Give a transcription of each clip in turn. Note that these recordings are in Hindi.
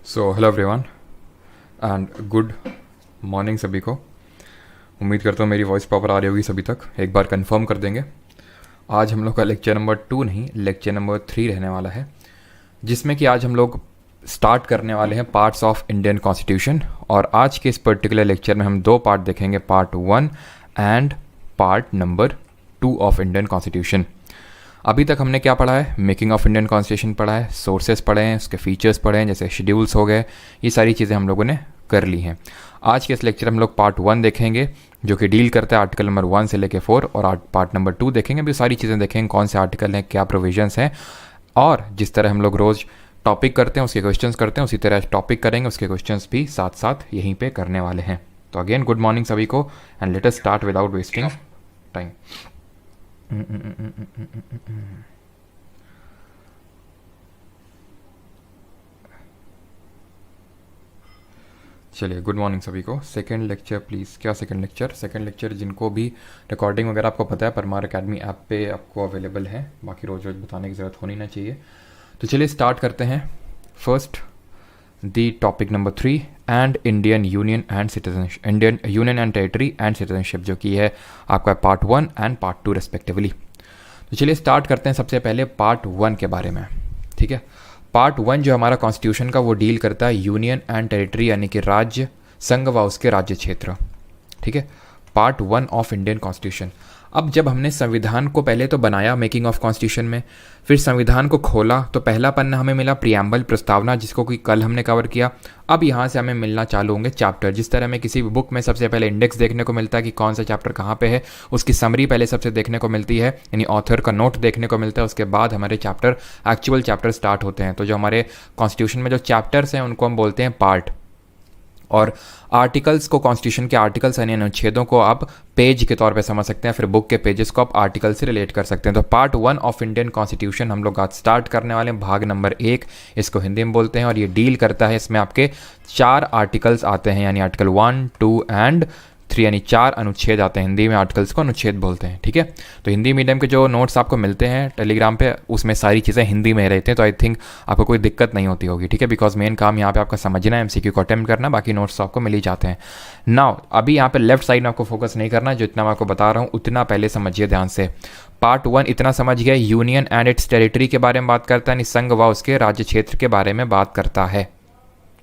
So hello everyone and good morning सभी को। उम्मीद करता हूँ मेरी वॉइस प्रॉपर आ रही होगी सभी तक। एक बार कंफर्म कर देंगे। आज हम लोग का लेक्चर नंबर 2 नहीं, लेक्चर नंबर 3 रहने वाला है, जिसमें कि आज हम लोग स्टार्ट करने वाले हैं पार्ट्स ऑफ इंडियन कॉन्स्टिट्यूशन। और आज के इस पर्टिकुलर लेक्चर में हम 2 पार्ट देखेंगे, part 1 and part number 2 of Indian constitution. अभी तक हमने क्या पढ़ा है? मेकिंग ऑफ इंडियन कॉन्स्टिट्यूशन पढ़ा है, सोर्सेस पढ़े हैं, उसके फीचर्स पढ़े हैं, जैसे शेड्यूल्स हो गए, ये सारी चीज़ें हम लोगों ने कर ली हैं। आज के इस लेक्चर हम लोग पार्ट 1 देखेंगे, जो कि डील करता है आर्टिकल नंबर 1 से लेकर 4, और पार्ट नंबर 2 देखेंगे। भी सारी चीज़ें देखेंगे, कौन से आर्टिकल हैं, क्या प्रोविजंस हैं, और जिस तरह हम लोग रोज़ टॉपिक करते हैं उसके क्वेश्चंस करते हैं, उसी तरह टॉपिक करेंगे, उसके क्वेश्चंस भी साथ साथ यहीं पे करने वाले हैं। तो अगेन गुड मॉर्निंग सभी को, and let us start without wasting time. चलिए, गुड मॉर्निंग सभी को। Second lecture please. क्या सेकंड लेक्चर? सेकंड लेक्चर जिनको भी रिकॉर्डिंग वगैरह आपको पता है, परमार एकेडमी ऐप पे आपको अवेलेबल है, बाकी रोज रोज बताने की ज़रूरत होनी ना चाहिए। तो चलिए स्टार्ट करते हैं। First the topic number 3 and Indian union and citizenship, Indian union and territory and citizenship, जो कि है आपका पार्ट 1 एंड पार्ट 2 रेस्पेक्टिवली। तो चलिए स्टार्ट करते हैं सबसे पहले पार्ट 1 के बारे में। ठीक है, पार्ट 1 जो हमारा कॉन्स्टिट्यूशन का, वो डील करता है यूनियन एंड टेरिटरी, यानी कि राज्य, संघ व उसके राज्य क्षेत्र। ठीक है, पार्ट 1 ऑफ इंडियन कॉन्स्टिट्यूशन। अब जब हमने संविधान को पहले तो बनाया मेकिंग ऑफ कॉन्स्टिट्यूशन में, फिर संविधान को खोला तो पहला पन्ना हमें मिला प्रियम्बल, प्रस्तावना, जिसको कि कल हमने कवर किया। अब यहाँ से हमें मिलना चालू होंगे चैप्टर। जिस तरह हमें किसी भी बुक में सबसे पहले इंडेक्स देखने को मिलता है कि कौन सा चैप्टर कहाँ पे है, उसकी समरी पहले सबसे देखने को मिलती है, यानी ऑथर का नोट देखने को मिलता है। उसके बाद हमारे चैप्टर, एक्चुअल चैप्टर स्टार्ट होते हैं। तो जो हमारे कॉन्स्टिट्यूशन में जो चैप्टर्स हैं उनको हम बोलते हैं पार्ट, और आर्टिकल्स को, कॉन्स्टिट्यूशन के आर्टिकल्स यानी अनुच्छेदों को आप पेज के तौर पे समझ सकते हैं, फिर बुक के पेजेस को आप आर्टिकल से रिलेट कर सकते हैं। तो पार्ट 1 ऑफ इंडियन कॉन्स्टिट्यूशन हम लोग आज स्टार्ट करने वाले हैं, भाग नंबर 1 इसको हिंदी में बोलते हैं, और ये डील करता है, इसमें आपके 4 आर्टिकल्स आते हैं, यानी आर्टिकल 1, 2 एंड 3, यानी 4 अनुच्छेद आते हैं। हिंदी में आर्टिकल्स को अनुच्छेद बोलते हैं। ठीक है, तो हिंदी मीडियम के जो नोट्स आपको मिलते हैं टेलीग्राम पे, उसमें सारी चीज़ें हिंदी में रहते हैं, तो आई थिंक आपको कोई दिक्कत नहीं होती होगी। ठीक है, बिकॉज मेन काम यहाँ पे आपका समझना है, एमसीक्यू को अटेम्प्ट करना, बाकी नोट्स तो आपको मिल ही जाते हैं। नाउ अभी यहाँ पे लेफ्ट साइड में आपको फोकस नहीं करना, जो इतना मैं आपको बता रहा हूँ उतना पहले समझिए ध्यान से। पार्ट 1 इतना समझ गया, यूनियन एंड इट्स टेरिटरी के बारे में बात करता है, यानी संघ व उसके राज्य क्षेत्र के बारे में बात करता है।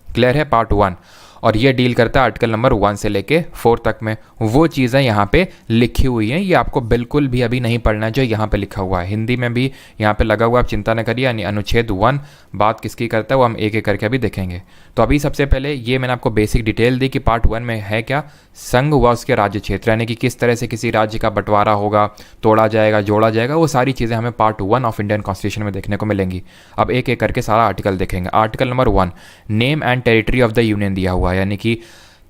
क्लियर है पार्ट 1? और ये डील करता है आर्टिकल नंबर 1 से लेके 4 तक में। वो चीज़ें यहाँ पे लिखी हुई हैं, ये आपको बिल्कुल भी अभी नहीं पढ़ना जो यहाँ पे लिखा हुआ है। हिंदी में भी यहाँ पे लगा हुआ, आप चिंता न करिए। यानी अनुच्छेद 1 बात किसकी करता है वो हम एक एक करके अभी देखेंगे। तो अभी सबसे पहले ये मैंने आपको बेसिक डिटेल दी कि पार्ट 1 में है क्या, संघ व उसके राज्य क्षेत्र, यानी कि किस तरह से किसी राज्य का बंटवारा होगा, तोड़ा जाएगा, जोड़ा जाएगा, वो सारी चीज़ें हमें पार्ट 1 ऑफ इंडियन कॉन्स्टिट्यूशन में देखने को मिलेंगी। अब एक एक करके सारा आर्टिकल देखेंगे। Article number 1, name and territory of the union दिया हुआ है, यानी कि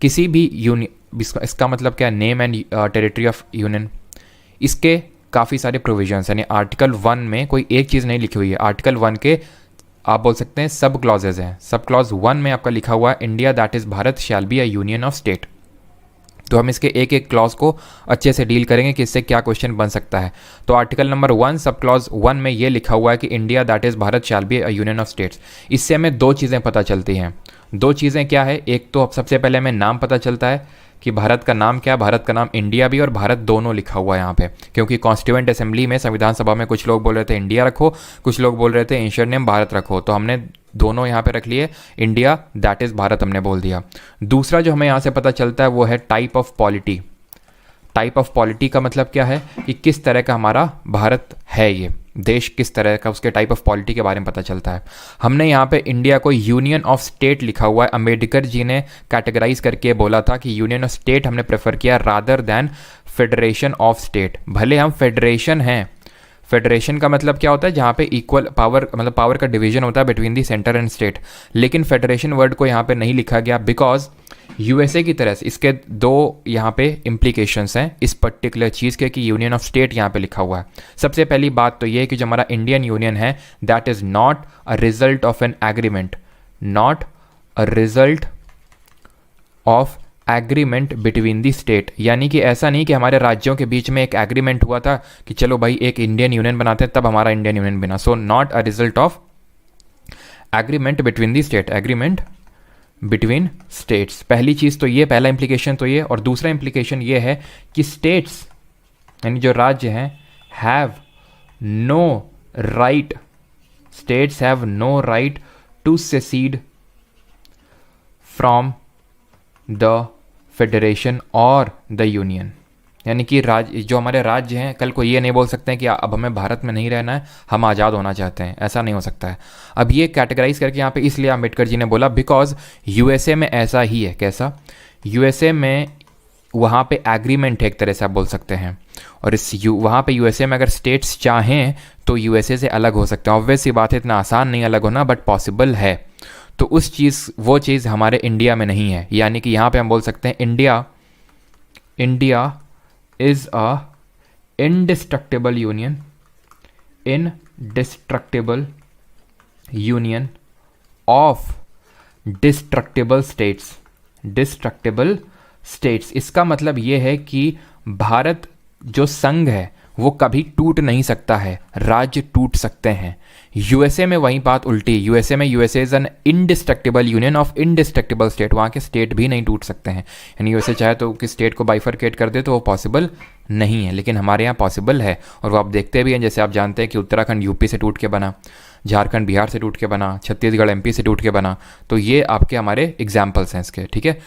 किसी भी यूनियन, इसका मतलब क्या, name and territory of union, इसके काफ़ी सारे प्रोविजंस, यानी आर्टिकल 1 में कोई एक चीज़ नहीं लिखी हुई है। आर्टिकल 1 के आप बोल सकते हैं सब क्लॉजेज हैं। सब क्लॉज 1 में आपका लिखा हुआ है, India that is Bharat shall be a union of state. तो हम इसके एक एक क्लॉज को अच्छे से डील करेंगे कि इससे क्या क्वेश्चन बन सकता है। तो आर्टिकल नंबर 1 सब क्लॉज 1 में ये लिखा हुआ है कि India that is Bharat shall be a union of states. इससे हमें 2 चीज़ें पता चलती हैं। 2 चीज़ें क्या है? एक तो सबसे पहले हमें नाम पता चलता है कि भारत का नाम क्या है। भारत का नाम इंडिया भी और भारत दोनों लिखा हुआ है यहाँ पे, क्योंकि कॉन्स्टिट्यूएंट असेंबली में, संविधान सभा में कुछ लोग बोल रहे थे इंडिया रखो, कुछ लोग बोल रहे थे एंशिएंट नेम भारत रखो, तो हमने दोनों यहाँ पे रख लिए, इंडिया दैट इज़ भारत हमने बोल दिया। दूसरा जो हमें यहाँ से पता चलता है वो है type of polity. Type of polity का मतलब क्या है कि किस तरह का हमारा भारत है, ये देश किस तरह का, उसके टाइप ऑफ पॉलिटी के बारे में पता चलता है। हमने यहाँ पे इंडिया को यूनियन ऑफ स्टेट लिखा हुआ है। अंबेडकर जी ने कैटेगराइज करके बोला था कि यूनियन ऑफ स्टेट हमने प्रेफर किया rather than federation of state. भले हम फेडरेशन हैं, फेडरेशन का मतलब क्या होता है, जहाँ पे इक्वल पावर, मतलब पावर का डिवीजन होता है between the centre and state, लेकिन फेडरेशन वर्ड को यहाँ पे नहीं लिखा गया बिकॉज यूएसए की तरह से इसके 2 यहाँ पे इम्प्लीकेशंस हैं इस पर्टिकुलर चीज़ के, कि यूनियन ऑफ स्टेट यहाँ पे लिखा हुआ है। सबसे पहली बात तो ये है कि जो हमारा इंडियन यूनियन है that is not a result of an agreement, not a result of agreement between the state, यानी कि ऐसा नहीं कि हमारे राज्यों के बीच में एक एग्रीमेंट हुआ था कि चलो भाई एक इंडियन यूनियन बनाते हैं तब हमारा इंडियन यूनियन बना। So not a result of agreement between the state, agreement between states. पहली चीज़ तो ये, पहला इम्प्लीकेशन तो ये, और दूसरा इम्प्लीकेशन ये है कि स्टेट्स यानी जो राज्य हैं have no right, states have no right to secede from the federation और द यूनियन। यानी कि राज्य, जो हमारे राज्य हैं, कल को ये नहीं बोल सकते हैं कि अब हमें भारत में नहीं रहना है, हम आज़ाद होना चाहते हैं, ऐसा नहीं हो सकता है। अब ये कैटेगराइज करके यहाँ पे इसलिए अम्बेडकर जी ने बोला बिकॉज यूएसए में ऐसा ही है। कैसा? यूएसए में वहाँ पे एग्रीमेंट है एक तरह से आप बोल सकते हैं, और वहाँ पे यूएसए में अगर स्टेट्स चाहें तो यूएसए से अलग हो सकते हैं। ऑब्वियस सी बात है, इतना आसान नहीं अलग होना, बट पॉसिबल है। तो उस चीज़, वो चीज़ हमारे इंडिया में नहीं है। यानी कि यहाँ पे हम बोल सकते हैं India is a indestructible union of destructible states। इसका मतलब ये है कि भारत जो संघ है वो कभी टूट नहीं सकता है, राज्य टूट सकते हैं। यूएसए में वही बात उल्टी, USA is an indestructible union of indestructible state, वहाँ के स्टेट भी नहीं टूट सकते हैं। यानी यूएसए चाहे तो कि स्टेट को बाइफरकेट कर दे तो वो पॉसिबल नहीं है, लेकिन हमारे यहाँ पॉसिबल है। और वो आप देखते भी हैं, जैसे आप जानते हैं कि उत्तराखंड यूपी से टूट के बना, झारखंड बिहार से टूट के बना, छत्तीसगढ़ एमपी से टूट के बना। तो ये आपके हमारे एग्जाम्पल्स हैं इसके, ठीक है।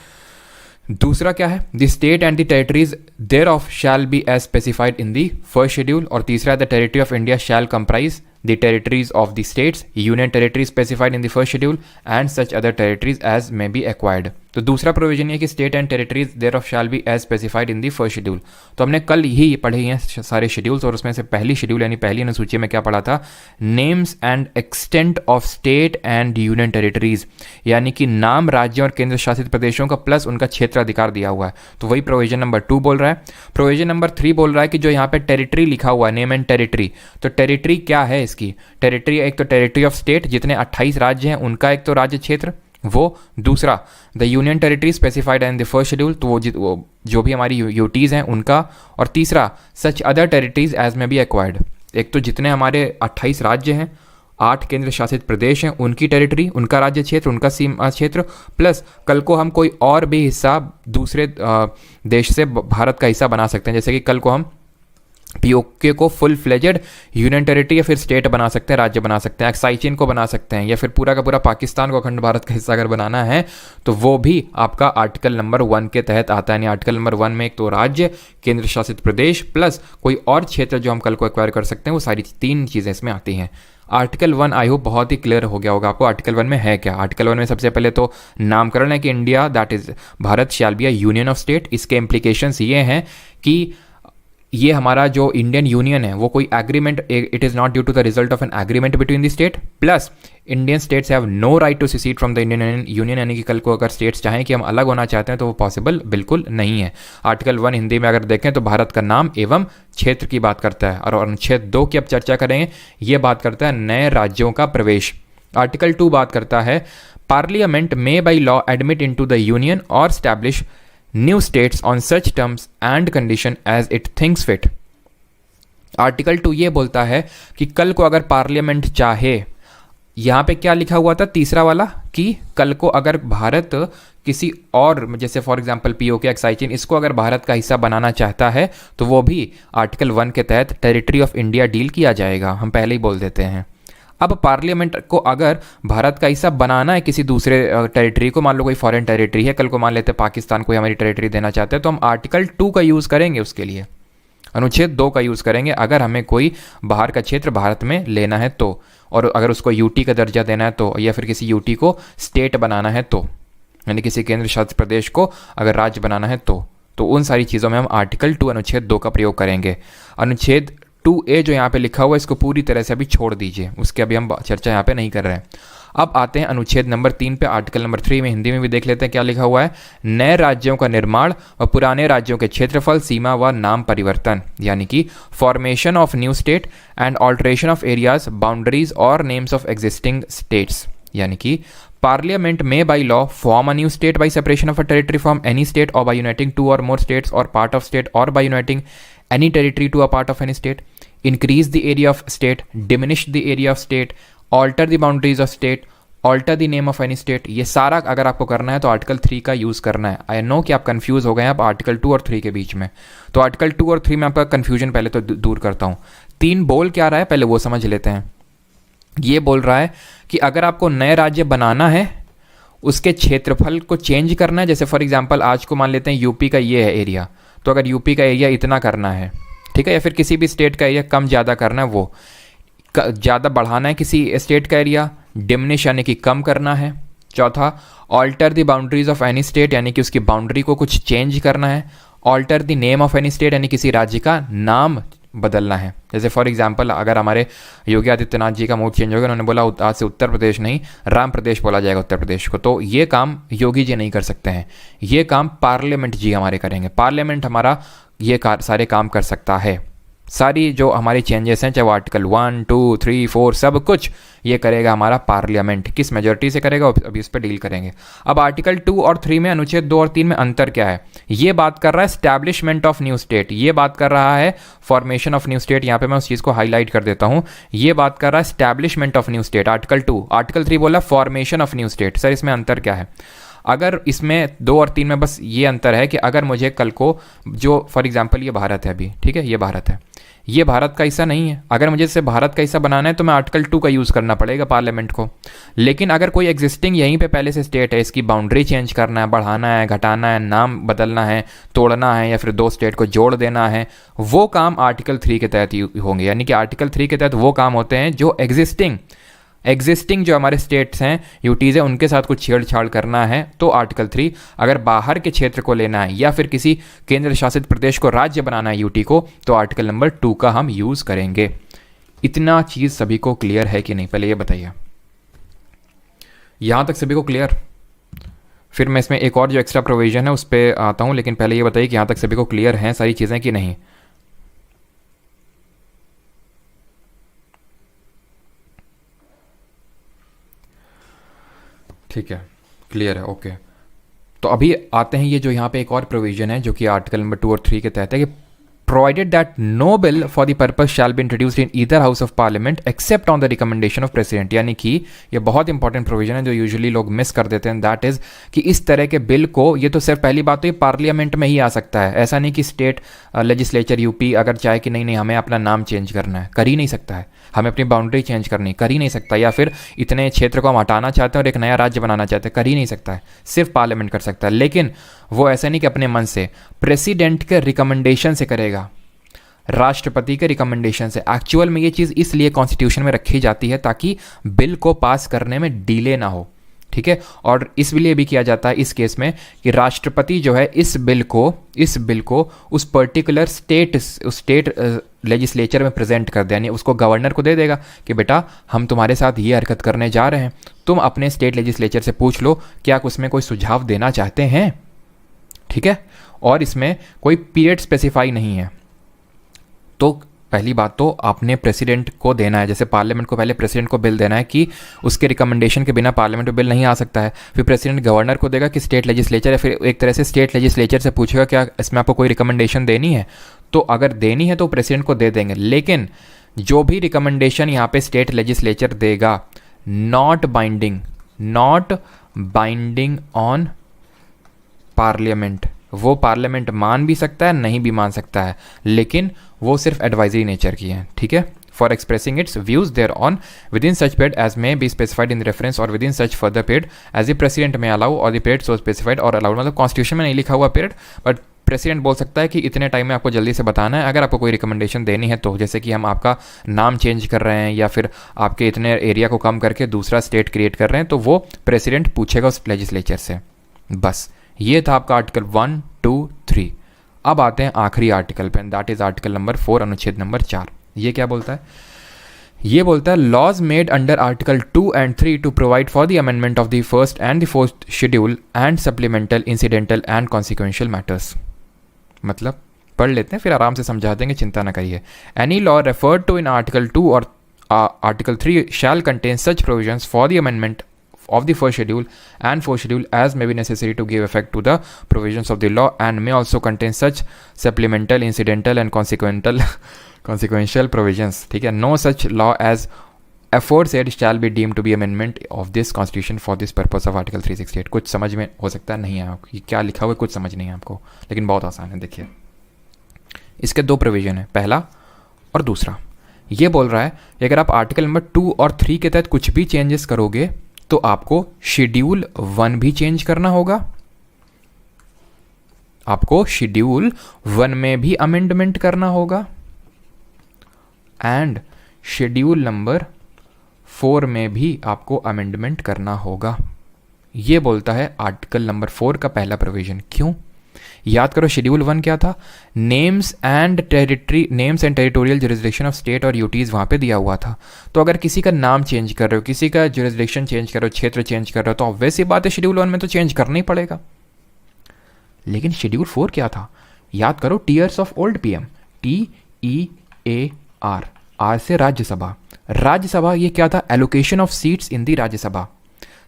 दूसरा क्या है? The state and the territories thereof shall be as specified in the first schedule. और तीसरा, the territory of India shall comprise the territories of the states, union territories specified in the first schedule and such other territories as may be acquired। तो दूसरा प्रोविजन ये कि state and territories thereof shall be as specified in the first schedule. तो हमने कल ही पढ़े हैं सारे शेड्यूल्स, और उसमें से पहली शेड्यूल यानी पहली अनुसूची में क्या पढ़ा था? Names and extent of state and union territories, यानी कि नाम राज्यों और केंद्र शासित प्रदेशों का प्लस उनका क्षेत्राधिकार दिया हुआ है। तो वही प्रोविजन नंबर 2 बोल रहा है। प्रोविजन नंबर 3 बोल रहा है कि जो यहाँ पे टेरिटरी लिखा हुआ है, नेम एंड टेरिटरी, तो टेरिटरी क्या है इसकी? टेरिटरी एक तो टेरिटरी ऑफ स्टेट, जितने 28 राज्य हैं उनका एक तो राज्य क्षेत्र वो, दूसरा the union territory specified in the first schedule, तो वो जो भी हमारी यूटीज़ हैं उनका, और तीसरा सच अदर टेरिटरीज एज में बी एक्वायर्ड, एक तो जितने हमारे 28 राज्य हैं, 8 केंद्र शासित प्रदेश हैं, उनकी टेरिटरी, उनका राज्य क्षेत्र, उनका सीमा क्षेत्र, प्लस कल को हम कोई और भी हिस्सा दूसरे देश से भारत का हिस्सा बना सकते हैं। जैसे कि कल को हम पीओके को फुल फ्लेजेड यूनियन टेरिटरी या फिर स्टेट बना सकते हैं, राज्य बना सकते हैं, एक्साई चेन को बना सकते हैं, या फिर पूरा का पूरा पाकिस्तान को अखंड भारत का हिस्सा अगर बनाना है तो वो भी आपका आर्टिकल नंबर 1 के तहत आता है। यानी आर्टिकल नंबर 1 में एक तो राज्य, केंद्र शासित प्रदेश प्लस कोई और क्षेत्र जो हम कल को एक्वायर कर सकते हैं, वो सारी 3 चीज़ें इसमें आती हैं। आर्टिकल 1 आई होप बहुत ही क्लियर हो गया होगा आपको। आर्टिकल 1 में है क्या? आर्टिकल 1 में सबसे पहले तो नामकरण है कि India that is Bharat shall be a union of state. इसके इम्प्लीकेशंस ये हैं कि ये हमारा जो इंडियन यूनियन है वो कोई agreement, it is not due to the result of an agreement between the state, plus Indian states have no right to secede from the Indian union. यानी कि कल को अगर स्टेट्स चाहें कि हम अलग होना चाहते हैं तो वो पॉसिबल बिल्कुल नहीं है। आर्टिकल 1 हिंदी में अगर देखें तो भारत का नाम एवं क्षेत्र की बात करता है, और अनुच्छेद 2 की अब चर्चा करेंगे, ये बात करता है नए राज्यों का प्रवेश। आर्टिकल 2 बात करता है parliament may by law admit into the union और establish new states on such terms and condition as it thinks fit। Article 2 ये बोलता है कि कल को अगर पार्लियामेंट चाहे, यहाँ पे क्या लिखा हुआ था तीसरा वाला, कि कल को अगर भारत किसी और, जैसे फॉर एग्जांपल पीओके, एक्साई चेन, इसको अगर भारत का हिस्सा बनाना चाहता है तो वो भी आर्टिकल 1 के तहत टेरिटरी ऑफ इंडिया डील किया जाएगा। हम पहले ही बोल देते हैं। अब पार्लियामेंट को अगर भारत का हिस्सा बनाना है किसी दूसरे टेरिटरी को, मान लो कोई फॉरेन टेरिटरी है, कल को मान लेते हैं पाकिस्तान को हमारी टेरिटरी देना चाहते हैं, तो हम आर्टिकल 2 का यूज़ करेंगे उसके लिए, अनुच्छेद 2 का यूज़ करेंगे अगर हमें कोई बाहर का क्षेत्र भारत में लेना है तो, और अगर उसको यूटी का दर्जा देना है तो, या फिर किसी यूटी को स्टेट बनाना है तो, यानी किसी केंद्र शासित प्रदेश को अगर राज्य बनाना है तो उन सारी चीज़ों में हम आर्टिकल 2 अनुच्छेद 2 का प्रयोग करेंगे। अनुच्छेद 2A जो यहाँ पे लिखा हुआ है इसको पूरी तरह से अभी छोड़ दीजिए, उसके अभी हम चर्चा यहाँ पे नहीं कर रहे हैं। अब आते हैं अनुच्छेद नंबर 3 पे। आर्टिकल नंबर 3 में हिंदी में भी देख लेते हैं क्या लिखा हुआ है। नए राज्यों का निर्माण और पुराने राज्यों के क्षेत्रफल, सीमा व नाम परिवर्तन, यानी कि formation of new state and alteration of areas, boundaries और नेम्स ऑफ एग्जिस्टिंग स्टेट्स। यानी कि Parliament may by law form a new state by separation of a territory from any state or by uniting 2 or more states or part of state or by uniting any territory to a part of any state, increase the area of state, diminish the area of state, alter the boundaries of state, alter the name of any state, ये सारा अगर आपको करना है तो आर्टिकल 3 का यूज़ करना है। आई नो कि आप कंफ्यूज हो गए हैं अब आर्टिकल 2 और 3 के बीच में, तो आर्टिकल 2 और 3 में आपका कंफ्यूजन पहले तो दूर करता हूँ। 3 बोल क्या रहा है पहले वो समझ लेते हैं। ये बोल रहा है कि अगर आपको नए राज्य बनाना है, उसके क्षेत्रफल को चेंज करना है, जैसे फॉर एग्जांपल आज को मान लेते हैं यूपी का ये है एरिया, तो अगर यूपी का एरिया इतना करना है, ठीक है, या फिर किसी भी स्टेट का एरिया कम ज़्यादा करना है, वो ज़्यादा बढ़ाना है किसी स्टेट का एरिया, डिमिनिश यानी कि कम करना है। चौथा, alter the boundaries of any state, यानी कि उसकी बाउंड्री को कुछ चेंज करना है। Alter the name of any state, यानी किसी राज्य का नाम बदलना है। जैसे फॉर एग्जांपल अगर हमारे योगी आदित्यनाथ जी का मूड चेंज हो गया, उन्होंने बोला आज से उत्तर प्रदेश नहीं राम प्रदेश बोला जाएगा उत्तर प्रदेश को, तो ये काम योगी जी नहीं कर सकते हैं, ये काम पार्लियामेंट जी हमारे करेंगे। पार्लियामेंट हमारा ये सारे काम कर सकता है। सारी जो हमारी चेंजेस हैं, चाहे वो आर्टिकल 1, 2, 3, 4 सब कुछ ये करेगा हमारा पार्लियामेंट। किस मेजोरिटी से करेगा अभी इस पर डील करेंगे। अब आर्टिकल 2 और 3 में, अनुच्छेद 2 और 3 में अंतर क्या है? ये बात कर रहा है स्टैब्लिशमेंट ऑफ न्यू स्टेट, ये बात कर रहा है फॉर्मेशन ऑफ न्यू स्टेट। यहाँ पे मैं उस चीज़ को हाईलाइट कर देता हूँ, ये बात कर रहा है establishment of new state article 2। Article 3 बोला formation of new state. Sir इसमें अंतर क्या है? अगर इसमें 2 और 3 में बस ये अंतर है कि अगर मुझे कल को जो फॉर एग्जांपल ये भारत है अभी, ठीक है, ये भारत है, ये भारत का हिस्सा नहीं है, अगर मुझे इसे भारत का हिस्सा बनाना है तो मैं आर्टिकल 2 का यूज़ करना पड़ेगा पार्लियामेंट को। लेकिन अगर कोई एग्जिस्टिंग यहीं पे पहले से स्टेट है, इसकी बाउंड्री चेंज करना है, बढ़ाना है, घटाना है, नाम बदलना है, तोड़ना है, या फिर 2 स्टेट को जोड़ देना है, वो काम आर्टिकल 3 के तहत ही होंगे। यानी कि आर्टिकल 3 के तहत वो काम होते हैं जो एग्जिस्टिंग जो हमारे स्टेट्स हैं, यूटीज़ हैं, उनके साथ कुछ छेड़छाड़ करना है तो आर्टिकल 3। अगर बाहर के क्षेत्र को लेना है या फिर किसी केंद्र शासित प्रदेश को राज्य बनाना है यूटी को, तो आर्टिकल नंबर 2 का हम यूज़ करेंगे। इतना चीज़ सभी को क्लियर है कि नहीं, पहले ये बताइए। यहाँ तक सभी को क्लियर? फिर मैं इसमें एक और जो एक्स्ट्रा प्रोविजन है उस पर आता हूँ, लेकिन पहले ये बताइए कि यहाँ तक सभी को क्लियर हैं सारी चीज़ें कि नहीं। ठीक है, क्लियर है, ओके। तो अभी आते हैं ये जो यहाँ पे एक और प्रोविजन है जो कि आर्टिकल नंबर 2 और 3 के तहत है कि provided that no bill for the purpose shall be introduced in either house of parliament except on the recommendation of president. यानी कि ये बहुत इंपॉर्टेंट प्रोविजन है जो यूजुअली लोग मिस कर देते हैं। दैट इज कि इस तरह के बिल को, ये तो सिर्फ पहली बात तो ये पार्लियामेंट में ही आ सकता है, ऐसा नहीं कि स्टेट लेजिस्लेचर यूपी अगर चाहे कि नहीं हमें अपना नाम चेंज करना है, कर ही नहीं सकता है, हमें अपनी बाउंड्री चेंज करनी कर ही नहीं सकता, या फिर इतने क्षेत्र को हम हटाना चाहते हैं और एक नया राज्य बनाना चाहते हैं, कर ही नहीं सकता है, सिर्फ पार्लियामेंट कर सकता है। लेकिन वो ऐसा नहीं कि अपने मन से, प्रेसिडेंट के रिकमेंडेशन से करेगा, राष्ट्रपति के रिकमेंडेशन से। एक्चुअल में ये चीज़ इसलिए कॉन्स्टिट्यूशन में रखी जाती है ताकि बिल को पास करने में डिले ना हो, ठीक है। और इसलिए भी किया जाता है इस केस में कि राष्ट्रपति जो है इस बिल को उस पर्टिकुलर स्टेट लेजिस्लेचर में प्रेजेंट कर दे, यानी उसको गवर्नर को दे देगा कि बेटा हम तुम्हारे साथ ये हरकत करने जा रहे हैं, तुम अपने स्टेट लेजिस्लेचर से पूछ लो क्या उसमें कोई सुझाव देना चाहते हैं, ठीक है। और इसमें कोई पीरियड स्पेसिफाई नहीं है। तो पहली बात तो आपने प्रेसिडेंट को देना है, जैसे पार्लियामेंट को पहले प्रेसिडेंट को बिल देना है कि उसके रिकमेंडेशन के बिना पार्लियामेंट में बिल नहीं आ सकता है। फिर प्रेसिडेंट गवर्नर को देगा कि स्टेट लेजिस्लेचर, या फिर एक तरह से स्टेट लेजिस्लेचर से पूछेगा क्या इसमें आपको कोई रिकमेंडेशन देनी है, तो अगर देनी है तो प्रेसिडेंट को दे देंगे। लेकिन जो भी रिकमेंडेशन यहाँ पे स्टेट लेजिस्लेचर देगा, नॉट बाइंडिंग ऑन पार्लियामेंट, वो पार्लियामेंट मान भी सकता है नहीं भी मान सकता है, लेकिन वो सिर्फ एडवाइजरी नेचर की है, ठीक है। For expressing its views thereon within such period as may be specified in reference or within such further period as a president may allow और the period so specified or allowed. मतलब कॉन्स्टिट्यूशन में नहीं लिखा हुआ पीरियड, बट प्रेसिडेंट बोल सकता है कि इतने टाइम में आपको जल्दी से बताना है। अगर आपको कोई रिकमेंडेशन देनी है तो, जैसे कि हम आपका नाम चेंज कर रहे हैं या फिर आपके इतने एरिया को कम करके दूसरा स्टेट क्रिएट कर रहे हैं, तो वो प्रेसिडेंट पूछेगा उस लेजिस्लेचर से। बस ये था आपका आर्टिकल 1, 2, 3। अब आते हैं आखिरी आर्टिकल पे, दैट इज आर्टिकल नंबर 4 अनुच्छेद नंबर 4। ये क्या बोलता है? ये बोलता है laws made under article 2 and 3 to provide for the amendment of the first and the fourth schedule and supplemental incidental and consequential matters. मतलब पढ़ लेते हैं फिर आराम से समझा देंगे, चिंता ना करिए। Any law referred to in article 2 और article 3 shall contain such provisions for the amendment of the first schedule and fourth schedule as may be necessary to give effect to the provisions of the law and may also contain such supplemental, incidental and consequential provisions, ठीक है। No such law as aforesaid shall be deem to be amendment of this constitution for this purpose of article 368। कुछ समझ में हो सकता है नहीं है आपको, ये क्या लिखा हुआ है कुछ समझ नहीं है आपको, लेकिन बहुत आसान है। देखिए इसके दो प्रोविजन है, पहला और दूसरा। ये बोल रहा है कि अगर आप आर्टिकल नंबर 2 और 3 के तहत कुछ भी चेंजेस करोगे तो आपको शेड्यूल 1 भी चेंज करना होगा, आपको शेड्यूल 1 में भी अमेंडमेंट करना होगा, एंड शेड्यूल नंबर 4 में भी आपको अमेंडमेंट करना होगा। ये बोलता है आर्टिकल नंबर 4 का पहला प्रोविजन। क्यों? याद करो शेड्यूल 1 क्या था? Names and territorial jurisdiction of state और यूटीज वहां पे दिया हुआ था। तो अगर किसी का नाम चेंज कर रहे हो, किसी का जुरिसडिक्शन चेंज कर रहे हो, क्षेत्र चेंज कर रहे हो, तो ऑब्वियस ही बात है शेड्यूल 1 में तो चेंज करना ही पड़ेगा। लेकिन शेड्यूल 4 क्या था? याद करो, tears of old PM, TEAR, R से राज्यसभा। राज्यसभा ये क्या था? Allocation of seats in the Rajya Sabha.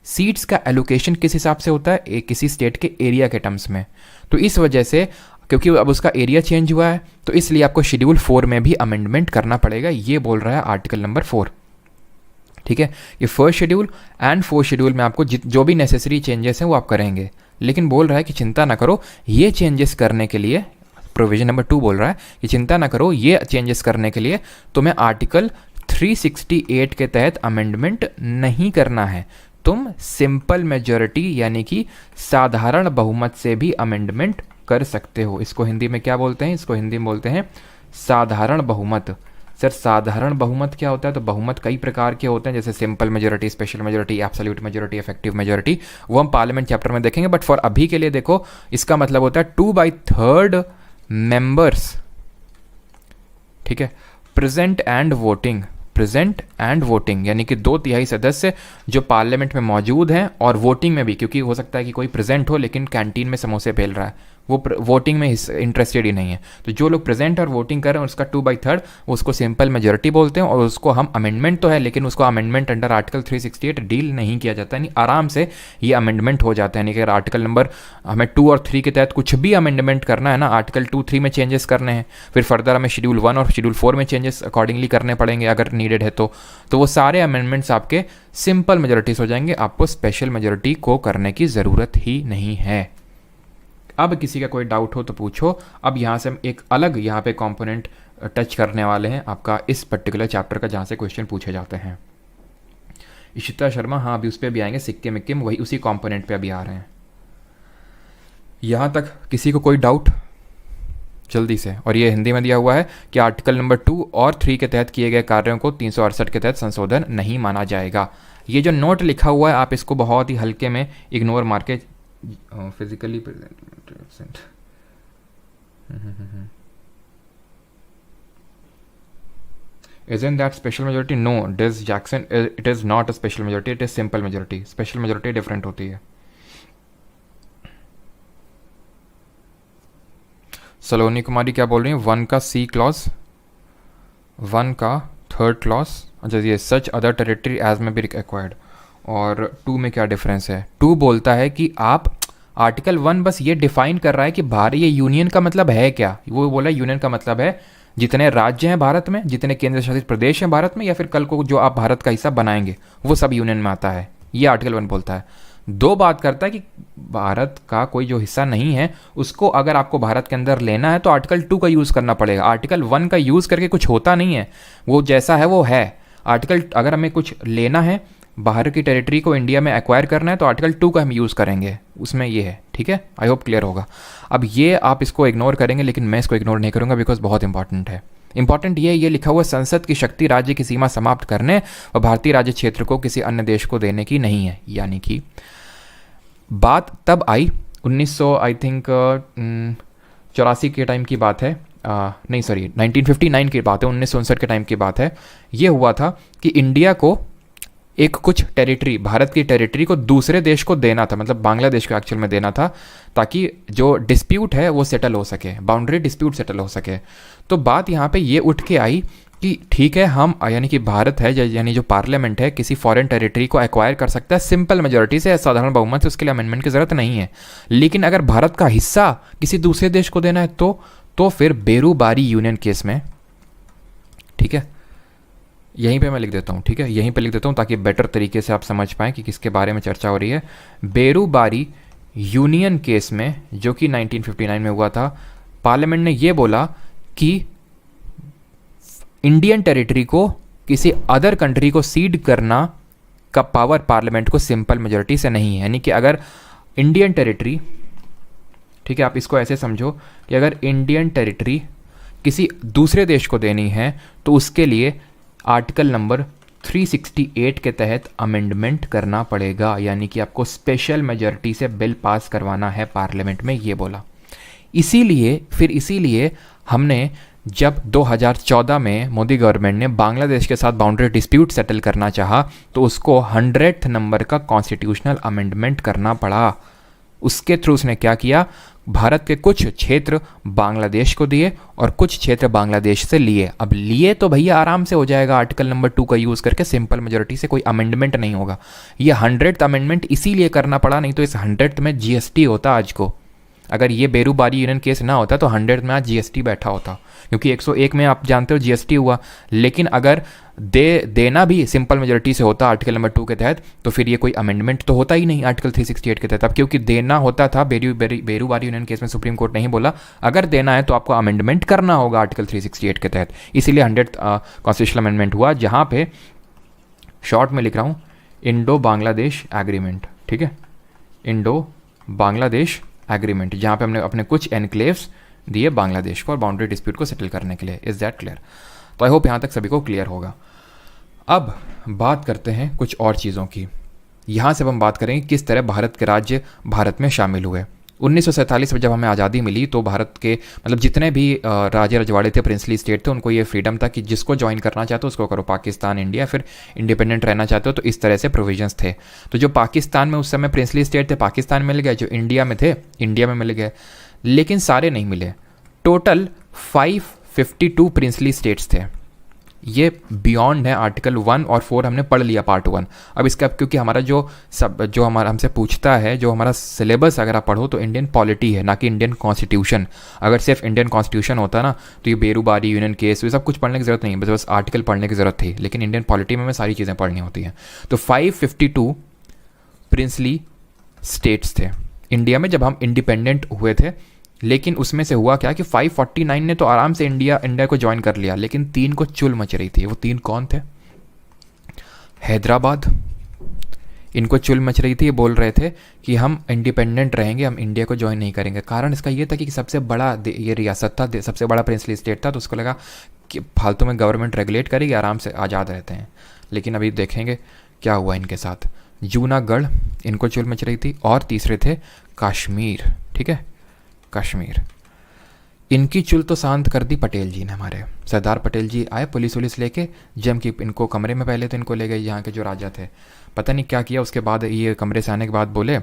Seats का एलोकेशन किस हिसाब से होता है? किसी स्टेट के एरिया के टर्म्स में। तो इस वजह से, क्योंकि अब उसका एरिया चेंज हुआ है, तो इसलिए आपको शेड्यूल 4 में भी अमेंडमेंट करना पड़ेगा। ये बोल रहा है आर्टिकल नंबर 4। ठीक है, ये first schedule and fourth schedule में आपको जो भी नेसेसरी चेंजेस हैं वो आप करेंगे। लेकिन बोल रहा है कि चिंता ना करो, ये चेंजेस करने के लिए, प्रोविजन नंबर 2 बोल रहा है कि चिंता ना करो, ये चेंजेस करने के लिए तुम्हें आर्टिकल 368 के तहत अमेंडमेंट नहीं करना है। तुम सिंपल मेजॉरिटी यानी कि साधारण बहुमत से भी अमेंडमेंट कर सकते हो। इसको हिंदी में क्या बोलते हैं? इसको हिंदी में बोलते हैं साधारण बहुमत। सर साधारण बहुमत क्या होता है? तो बहुमत कई प्रकार के होते हैं, जैसे simple majority, special majority, absolute majority, effective majority, वो हम पार्लियामेंट चैप्टर में देखेंगे। बट फॉर अभी के लिए देखो, इसका मतलब होता है 2/3 मेंबर्स। ठीक है, present and voting, present and voting यानी कि 2/3 सदस्य जो पार्लियामेंट में मौजूद हैं और वोटिंग में भी, क्योंकि हो सकता है कि कोई प्रेजेंट हो लेकिन कैंटीन में समोसे बेल रहा है, वो वोटिंग में इंटरेस्टेड ही नहीं है। तो जो लोग प्रेजेंट और वोटिंग कर रहे हैं उसका 2/3 उसको सिंपल मेजॉरिटी बोलते हैं। और उसको हम अमेंडमेंट तो है, लेकिन उसको अमेंडमेंट अंडर आर्टिकल 368 डील नहीं किया जाता, यानी आराम से ये अमेंडमेंट हो जाता है। यानी कि अगर आर्टिकल नंबर हमें 2 और 3 के तहत कुछ भी अमेंडमेंट करना है ना, आर्टिकल 2, 3 में चेंजेस करने हैं, फिर फर्दर हमें शेड्यूल 1 और शेड्यूल 4 में चेंजेस अकॉर्डिंगली करने पड़ेंगे अगर नीडेड है तो वो सारे अमेंडमेंट्स आपके सिंपल मेजॉरिटीज हो जाएंगे। आपको स्पेशल मेजॉरिटी को करने की ज़रूरत ही नहीं है। अब किसी का कोई डाउट हो तो पूछो। अब यहाँ से हम एक अलग यहाँ पे कंपोनेंट टच करने वाले हैं आपका इस पर्टिकुलर चैप्टर का, जहाँ से क्वेश्चन पूछे जाते हैं। इशिता शर्मा, हाँ अभी उस पर भी आएंगे, सिक्के मिक्के में वही उसी कंपोनेंट पे अभी आ रहे हैं। यहाँ तक किसी को कोई डाउट? जल्दी से। और ये हिंदी में दिया हुआ है कि आर्टिकल नंबर 2 और 3 के तहत किए गए कार्यों को 368 के तहत संशोधन नहीं माना जाएगा। ये जो नोट लिखा हुआ है आप इसको बहुत ही हल्के में इग्नोर मार के physically present Isn't that special majority? No, Des Jackson, it is not a special majority, it is simple majority. Special majority different होती है। सलोनी कुमारी क्या बोल रही है? 1 का C क्लॉज, 1 का 3rd क्लॉज, अच्छा ये सच अदर टेरिटरी एज में भी एक्वायर्ड। और 2 में क्या डिफरेंस है? 2 बोलता है कि आप, आर्टिकल 1 बस ये डिफाइन कर रहा है कि भारतीय यूनियन का मतलब है क्या। वो बोला यूनियन का मतलब है जितने राज्य हैं भारत में, जितने केंद्र शासित प्रदेश हैं भारत में, या फिर कल को जो आप भारत का हिस्सा बनाएंगे वो सब यूनियन में आता है। ये आर्टिकल 1 बोलता है। 2 बात करता है कि भारत का कोई जो हिस्सा नहीं है उसको अगर आपको भारत के अंदर लेना है तो आर्टिकल 2 का यूज़ करना पड़ेगा। आर्टिकल 1 का यूज़ करके कुछ होता नहीं है, वो जैसा है वो है। आर्टिकल अगर हमें कुछ लेना है, बाहर की टेरिटरी को इंडिया में एक्वायर करना है, तो आर्टिकल 2 का हम यूज़ करेंगे, उसमें ये है। ठीक है, आई होप क्लियर होगा। अब ये आप इसको इग्नोर करेंगे, लेकिन मैं इसको इग्नोर नहीं करूँगा बिकॉज बहुत इंपॉर्टेंट है। इंपॉर्टेंट ये लिखा हुआ, संसद की शक्ति राज्य की सीमा समाप्त करने और भारतीय राज्य क्षेत्र को किसी अन्य देश को देने की नहीं है। यानी कि बात तब आई 1900 आई थिंक 84 के टाइम की बात है, नहीं सॉरी 1959 की बात है, 1959 के टाइम की बात है। ये हुआ था कि इंडिया को एक कुछ टेरिटरी, भारत की टेरिटरी को दूसरे देश को देना था, मतलब बांग्लादेश को एक्चुअल में देना था, ताकि जो डिस्प्यूट है वो सेटल हो सके, बाउंड्री डिस्प्यूट सेटल हो सके। तो बात यहाँ पे ये उठ के आई कि ठीक है, हम यानी कि भारत है, यानी जो पार्लियामेंट है, किसी फॉरेन टेरिटरी को एक्वायर कर सकता है सिंपल मेजॉरिटी से, साधारण बहुमत से, उसके लिए अमेंडमेंट की ज़रूरत नहीं है। लेकिन अगर भारत का हिस्सा किसी दूसरे देश को देना है तो फिर बेरूबारी यूनियन केस में, ठीक है, यहीं पे मैं लिख देता हूँ, ठीक है, यहीं पे लिख देता हूँ ताकि बेटर तरीके से आप समझ पाएँ कि किसके बारे में चर्चा हो रही है। बेरूबारी यूनियन केस में, जो कि 1959 में हुआ था, पार्लियामेंट ने ये बोला कि इंडियन टेरिटरी को किसी अदर कंट्री को सीड करना का पावर पार्लियामेंट को सिंपल मेजोरिटी से नहीं है। यानी कि अगर इंडियन टेरिटरी, ठीक है, आप इसको ऐसे समझो कि अगर इंडियन टेरिटरी किसी दूसरे देश को देनी है तो उसके लिए आर्टिकल नंबर 368 के तहत अमेंडमेंट करना पड़ेगा, यानी कि आपको स्पेशल मेजॉरिटी से बिल पास करवाना है पार्लियामेंट में, ये बोला। इसीलिए हमने जब 2014 में मोदी गवर्नमेंट ने बांग्लादेश के साथ बाउंड्री डिस्प्यूट सेटल करना चाहा तो उसको 100th नंबर का कॉन्स्टिट्यूशनल अमेंडमेंट करना पड़ा। उसके थ्रू उसने क्या किया, भारत के कुछ क्षेत्र बांग्लादेश को दिए और कुछ क्षेत्र बांग्लादेश से लिए। अब लिए तो भैया आराम से हो जाएगा आर्टिकल नंबर 2 का यूज़ करके, सिंपल मेजॉरिटी से, कोई अमेंडमेंट नहीं होगा। ये 100th अमेंडमेंट इसीलिए करना पड़ा, नहीं तो इस 100th में जीएसटी होता आज को। अगर ये बेरूबारी यूनियन केस ना होता तो 100th में आज जीएसटी बैठा होता, क्योंकि 101 में आप जानते हो जीएसटी हुआ। लेकिन अगर देना भी सिंपल मेजॉरिटी से होता आर्टिकल नंबर 2 के तहत, तो फिर ये कोई अमेंडमेंट तो होता ही नहीं आर्टिकल 368 के तहत। अब क्योंकि देना होता था, बेरूबारी यूनियन केस में सुप्रीम कोर्ट नहीं बोला अगर देना है तो आपको अमेंडमेंट करना होगा आर्टिकल 368 के तहत, इसीलिए 100th कॉन्स्टिट्यूशनल अमेंडमेंट हुआ, जहाँ पे शॉर्ट में लिख रहा हूँ इंडो बांग्लादेश एग्रीमेंट, ठीक है, इंडो बांग्लादेश एग्रीमेंट, जहाँ पे हमने अपने कुछ एनक्लेव्स दिए बांग्लादेश को और बाउंड्री डिस्प्यूट को सेटल करने के लिए। Is that clear? तो आई होप यहाँ तक सभी को क्लियर होगा। अब बात करते हैं कुछ और चीज़ों की। यहाँ से अब हम बात करेंगे किस तरह भारत के राज्य भारत में शामिल हुए। 1947 में जब हमें आज़ादी मिली तो भारत के मतलब जितने भी राज्य रजवाड़े थे, प्रिंसली स्टेट थे, उनको ये फ्रीडम था कि जिसको ज्वाइन करना चाहते हो उसको करो, पाकिस्तान, इंडिया, फिर इंडिपेंडेंट रहना चाहते हो तो इस तरह से प्रोविजंस थे। तो जो पाकिस्तान में उस समय प्रिंसली स्टेट थे पाकिस्तान मिल गए, जो इंडिया में थे इंडिया में मिल गए, लेकिन सारे नहीं मिले। टोटल 552 प्रिंसली स्टेट्स थे। ये बियॉन्ड है आर्टिकल 1 और 4 हमने पढ़ लिया पार्ट 1। अब इसका क्योंकि हमारा जो हमारा हमसे पूछता है, जो हमारा सिलेबस अगर आप पढ़ो तो इंडियन पॉलिटी है ना कि इंडियन कॉन्स्टिट्यूशन। अगर सिर्फ इंडियन कॉन्स्टिट्यूशन होता ना तो ये बेरूबारी यूनियन केस ये सब कुछ पढ़ने की ज़रूरत नहीं है, बस आर्टिकल पढ़ने की ज़रूरत थी। लेकिन इंडियन पॉलिटी में सारी चीज़ें पढ़नी होती हैं। तो 552 प्रिंसली स्टेट्स थे इंडिया में जब हम इंडिपेंडेंट हुए थे। लेकिन उसमें से हुआ क्या कि 549 ने तो आराम से इंडिया को ज्वाइन कर लिया, लेकिन 3 को चुल मच रही थी। वो 3 कौन थे? हैदराबाद, इनको चुल मच रही थी, ये बोल रहे थे कि हम इंडिपेंडेंट रहेंगे, हम इंडिया को ज्वाइन नहीं करेंगे। कारण इसका ये था कि सबसे बड़ा ये रियासत था, सबसे बड़ा प्रिंसली स्टेट था, तो उसको लगा कि फालतू में गवर्नमेंट रेगुलेट करेगी, आराम से आज़ाद रहते हैं। लेकिन अभी देखेंगे क्या हुआ इनके साथ। जूनागढ़, इनको चुल मच रही थी, और तीसरे थे कश्मीर, ठीक है, कश्मीर। इनकी चुल तो शांत कर दी पटेल जी ने, हमारे सरदार पटेल जी आए पुलिस लेके, जम की इनको कमरे में पहले तो इनको ले गए यहाँ के जो राजा थे, पता नहीं क्या किया। उसके बाद ये कमरे से आने के बाद बोले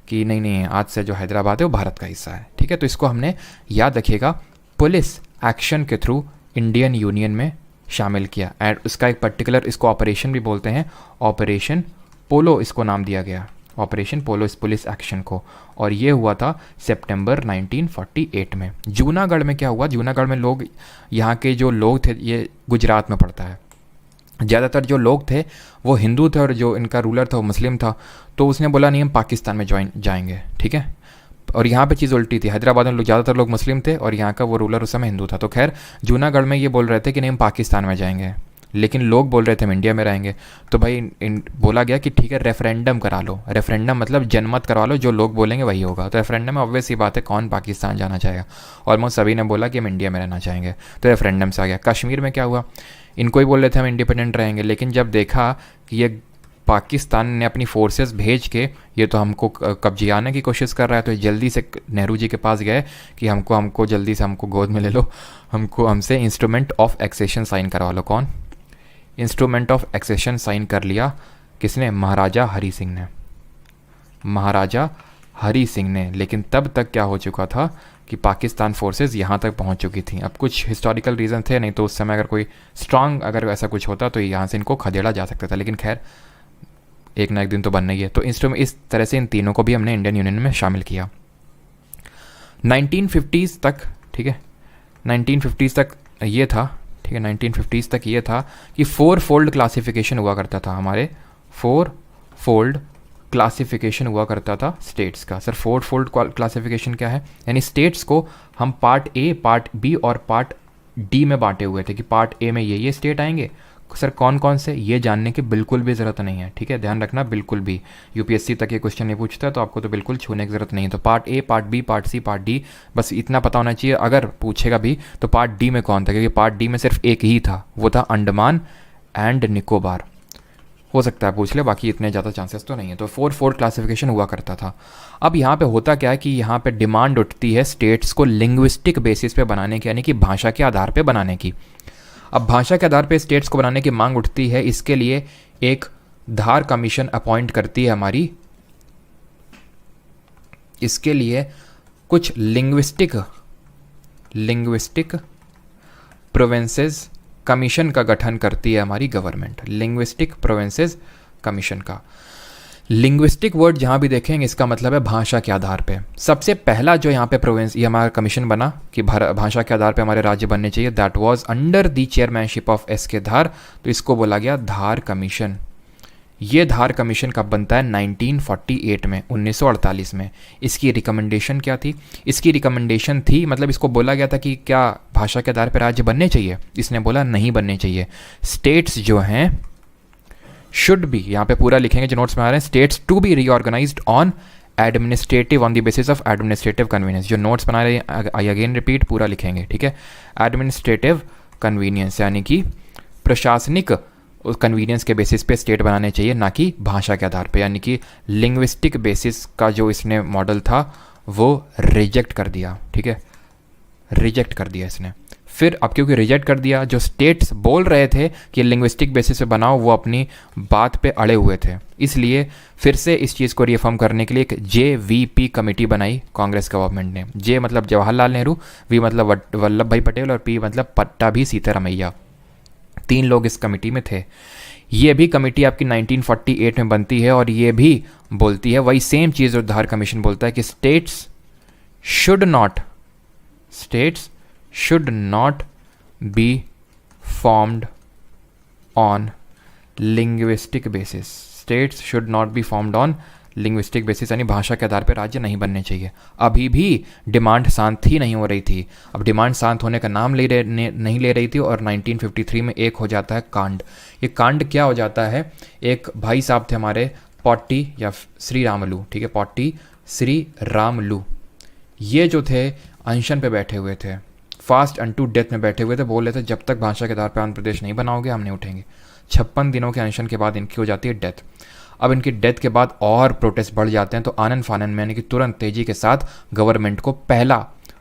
कि नहीं आज से जो हैदराबाद है वो भारत का हिस्सा है, ठीक है। तो इसको हमने याद रखिएगा, पुलिस एक्शन के थ्रू इंडियन यूनियन में शामिल किया। एंड उसका एक पर्टिकुलर, इसको ऑपरेशन भी बोलते हैं, ऑपरेशन पोलो इसको नाम दिया गया, ऑपरेशन पोलो इस पुलिस एक्शन को। और ये हुआ था सितंबर 1948 में। जूनागढ़ में क्या हुआ, जूनागढ़ में लोग, यहाँ के जो लोग थे, ये गुजरात में पड़ता है, ज़्यादातर जो लोग थे वो हिंदू थे और जो इनका रूलर था वो मुस्लिम था। तो उसने बोला नहीं हम पाकिस्तान में जाएंगे, ठीक है। और यहाँ पे चीज़ उल्टी थी, हैदराबाद में ज़्यादातर लोग मुस्लिम थे और यहाँ का वो रूलर उस समय हिंदू था। तो खैर जूनागढ़ में ये बोल रहे थे कि नहीं हम पाकिस्तान में जाएंगे, लेकिन लोग बोल रहे थे हम इंडिया में रहेंगे। तो भाई बोला गया कि ठीक है रेफरेंडम करा लो। रेफरेंडम मतलब जनमत करवा लो, जो लोग बोलेंगे वही होगा। तो रेफरेंडम में ऑब्वियस ही बात है कौन पाकिस्तान जाना चाहेगा, ऑलमोस्ट सभी ने बोला कि हम इंडिया में रहना चाहेंगे, तो रेफरेंडम से आ गया। कश्मीर में क्या हुआ, इनको ही बोल रहे थे हम इंडिपेंडेंट रहेंगे, लेकिन जब देखा कि ये पाकिस्तान ने अपनी फोर्सेस भेज के ये तो हमको कब्जियाने की कोशिश कर रहा है, तो जल्दी से नेहरू जी के पास गए कि हमको जल्दी से हमको गोद में ले लो, हमसे इंस्ट्रूमेंट ऑफ एक्सेशन साइन करवा लो। कौन? इंस्ट्रूमेंट ऑफ एक्सेशन साइन कर लिया किसने? महाराजा हरी सिंह ने, महाराजा हरी सिंह ने। लेकिन तब तक क्या हो चुका था कि पाकिस्तान फोर्सेस यहाँ तक पहुँच चुकी थी। अब कुछ हिस्टोरिकल रीज़न थे, नहीं तो उस समय अगर कोई स्ट्रांग अगर ऐसा कुछ होता तो यहाँ से इनको खदेड़ा जा सकता था। लेकिन खैर एक ना एक दिन तो बनना ही है। तो इंस्ट्रूमेंट इस तरह से इन तीनों को भी हमने इंडियन यूनियन में शामिल किया 1950s तक, ठीक है, 1950s तक ये था, ठीक है। 1950s तक ये था कि 4 फोल्ड क्लासिफिकेशन हुआ करता था हमारे, 4 फोल्ड क्लासिफिकेशन हुआ करता था स्टेट्स का। सर 4 फोल्ड क्लासिफिकेशन क्या है? यानी स्टेट्स को हम पार्ट ए, पार्ट बी और पार्ट डी में बांटे हुए थे कि पार्ट ए में ये स्टेट आएंगे। सर कौन कौन से, ये जानने की बिल्कुल भी ज़रूरत नहीं है, ठीक है, ध्यान रखना बिल्कुल भी। यूपीएससी तक ये क्वेश्चन नहीं पूछता है तो आपको तो बिल्कुल छूने की ज़रूरत नहीं है। तो part A, part B, part C, part D, बस इतना पता होना चाहिए। अगर पूछेगा भी तो पार्ट डी में कौन था, क्योंकि पार्ट डी में सिर्फ एक ही था, वो था अंडमान एंड निकोबार। हो सकता है पूछ ले, बाकी इतने ज़्यादा चांसेस तो नहीं है। तो 4 फोल्ड क्लासिफिकेशन हुआ करता था। अब यहाँ पे होता क्या है कि यहाँ पे डिमांड उठती है स्टेट्स को लिंग्विस्टिक बेसिस पे बनाने की, यानी कि भाषा के आधार पे बनाने की। अब भाषा के आधार पे स्टेट्स को बनाने की मांग उठती है, इसके लिए एक धार कमीशन अपॉइंट करती है हमारी। इसके लिए कुछ लिंग्विस्टिक प्रोविंसेस कमीशन का गठन करती है हमारी गवर्नमेंट, लिंग्विस्टिक प्रोविंसेस कमीशन का। लिंग्विस्टिक वर्ड जहाँ भी देखेंगे इसका मतलब है भाषा के आधार पे। सबसे पहला जो यहाँ पे प्रोविंस, ये हमारा कमीशन बना कि भाषा के आधार पे हमारे राज्य बनने चाहिए, that was under the chairmanship of S के धार। तो इसको बोला गया धार कमीशन। ये धार कमीशन कब बनता है? 1948 में, 1948 में। इसकी रिकमेंडेशन क्या थी? इसकी रिकमेंडेशन थी, मतलब इसको बोला गया था कि क्या भाषा के आधार पर राज्य बनने चाहिए? इसने बोला नहीं बनने चाहिए। स्टेट्स जो हैं शुड बी, यहाँ पे पूरा लिखेंगे जो नोट्स में आ रहे हैं, states to be reorganized on administrative, on the basis of administrative convenience. जो नोट्स बना रहे हैं आई अगेन रिपीट, पूरा लिखेंगे, ठीक है। एडमिनिस्ट्रेटिव कन्वीनियंस यानी कि प्रशासनिक उस कन्वीनियंस के बेसिस पे स्टेट बनाने चाहिए, ना कि भाषा के आधार पे। यानी कि लिंग्विस्टिक बेसिस का जो इसने मॉडल था वो रिजेक्ट कर दिया, ठीक है, रिजेक्ट कर दिया इसने। फिर अब क्योंकि रिजेक्ट कर दिया, जो स्टेट्स बोल रहे थे कि लिंग्विस्टिक बेसिस पे बनाओ, वो अपनी बात पे अड़े हुए थे। इसलिए फिर से इस चीज़ को रिफॉर्म करने के लिए एक JVP कमेटी बनाई कांग्रेस गवर्नमेंट ने। जे मतलब जवाहरलाल नेहरू, वी मतलब वल्लभ भाई पटेल और पी मतलब पट्टाभी सीतारमैया। 3 लोग इस कमेटी में थे। ये भी कमेटी आपकी 1948 में बनती है और ये भी बोलती है वही सेम चीज़ जो धार कमीशन बोलता है कि states should not be formed on linguistic basis. States should not be formed on linguistic basis, यानी भाषा के आधार पर राज्य नहीं बनने चाहिए। अभी भी डिमांड शांत ही नहीं हो रही थी। अब डिमांड शांत होने का नाम नहीं ले रही थी और 1953 में एक हो जाता है कांड। ये कांड क्या हो जाता है? एक भाई साहब थे हमारे, पॉट्टी या श्री रामलू, ठीक है, पॉट्टी श्री रामलू। ये जो थे अनशन पे बैठे हुए थे, फास्ट अनटू डेथ में बैठे हुए थे। बोल रहे थे जब तक भाषा के आधार पर आंध्र प्रदेश नहीं बनाओगे हम नहीं उठेंगे। 56 दिनों के अनशन के बाद इनकी हो जाती है डेथ। अब इनकी डेथ के बाद और प्रोटेस्ट बढ़ जाते हैं, तो आनन फानन में यानी कि तुरंत तेजी के साथ गवर्नमेंट को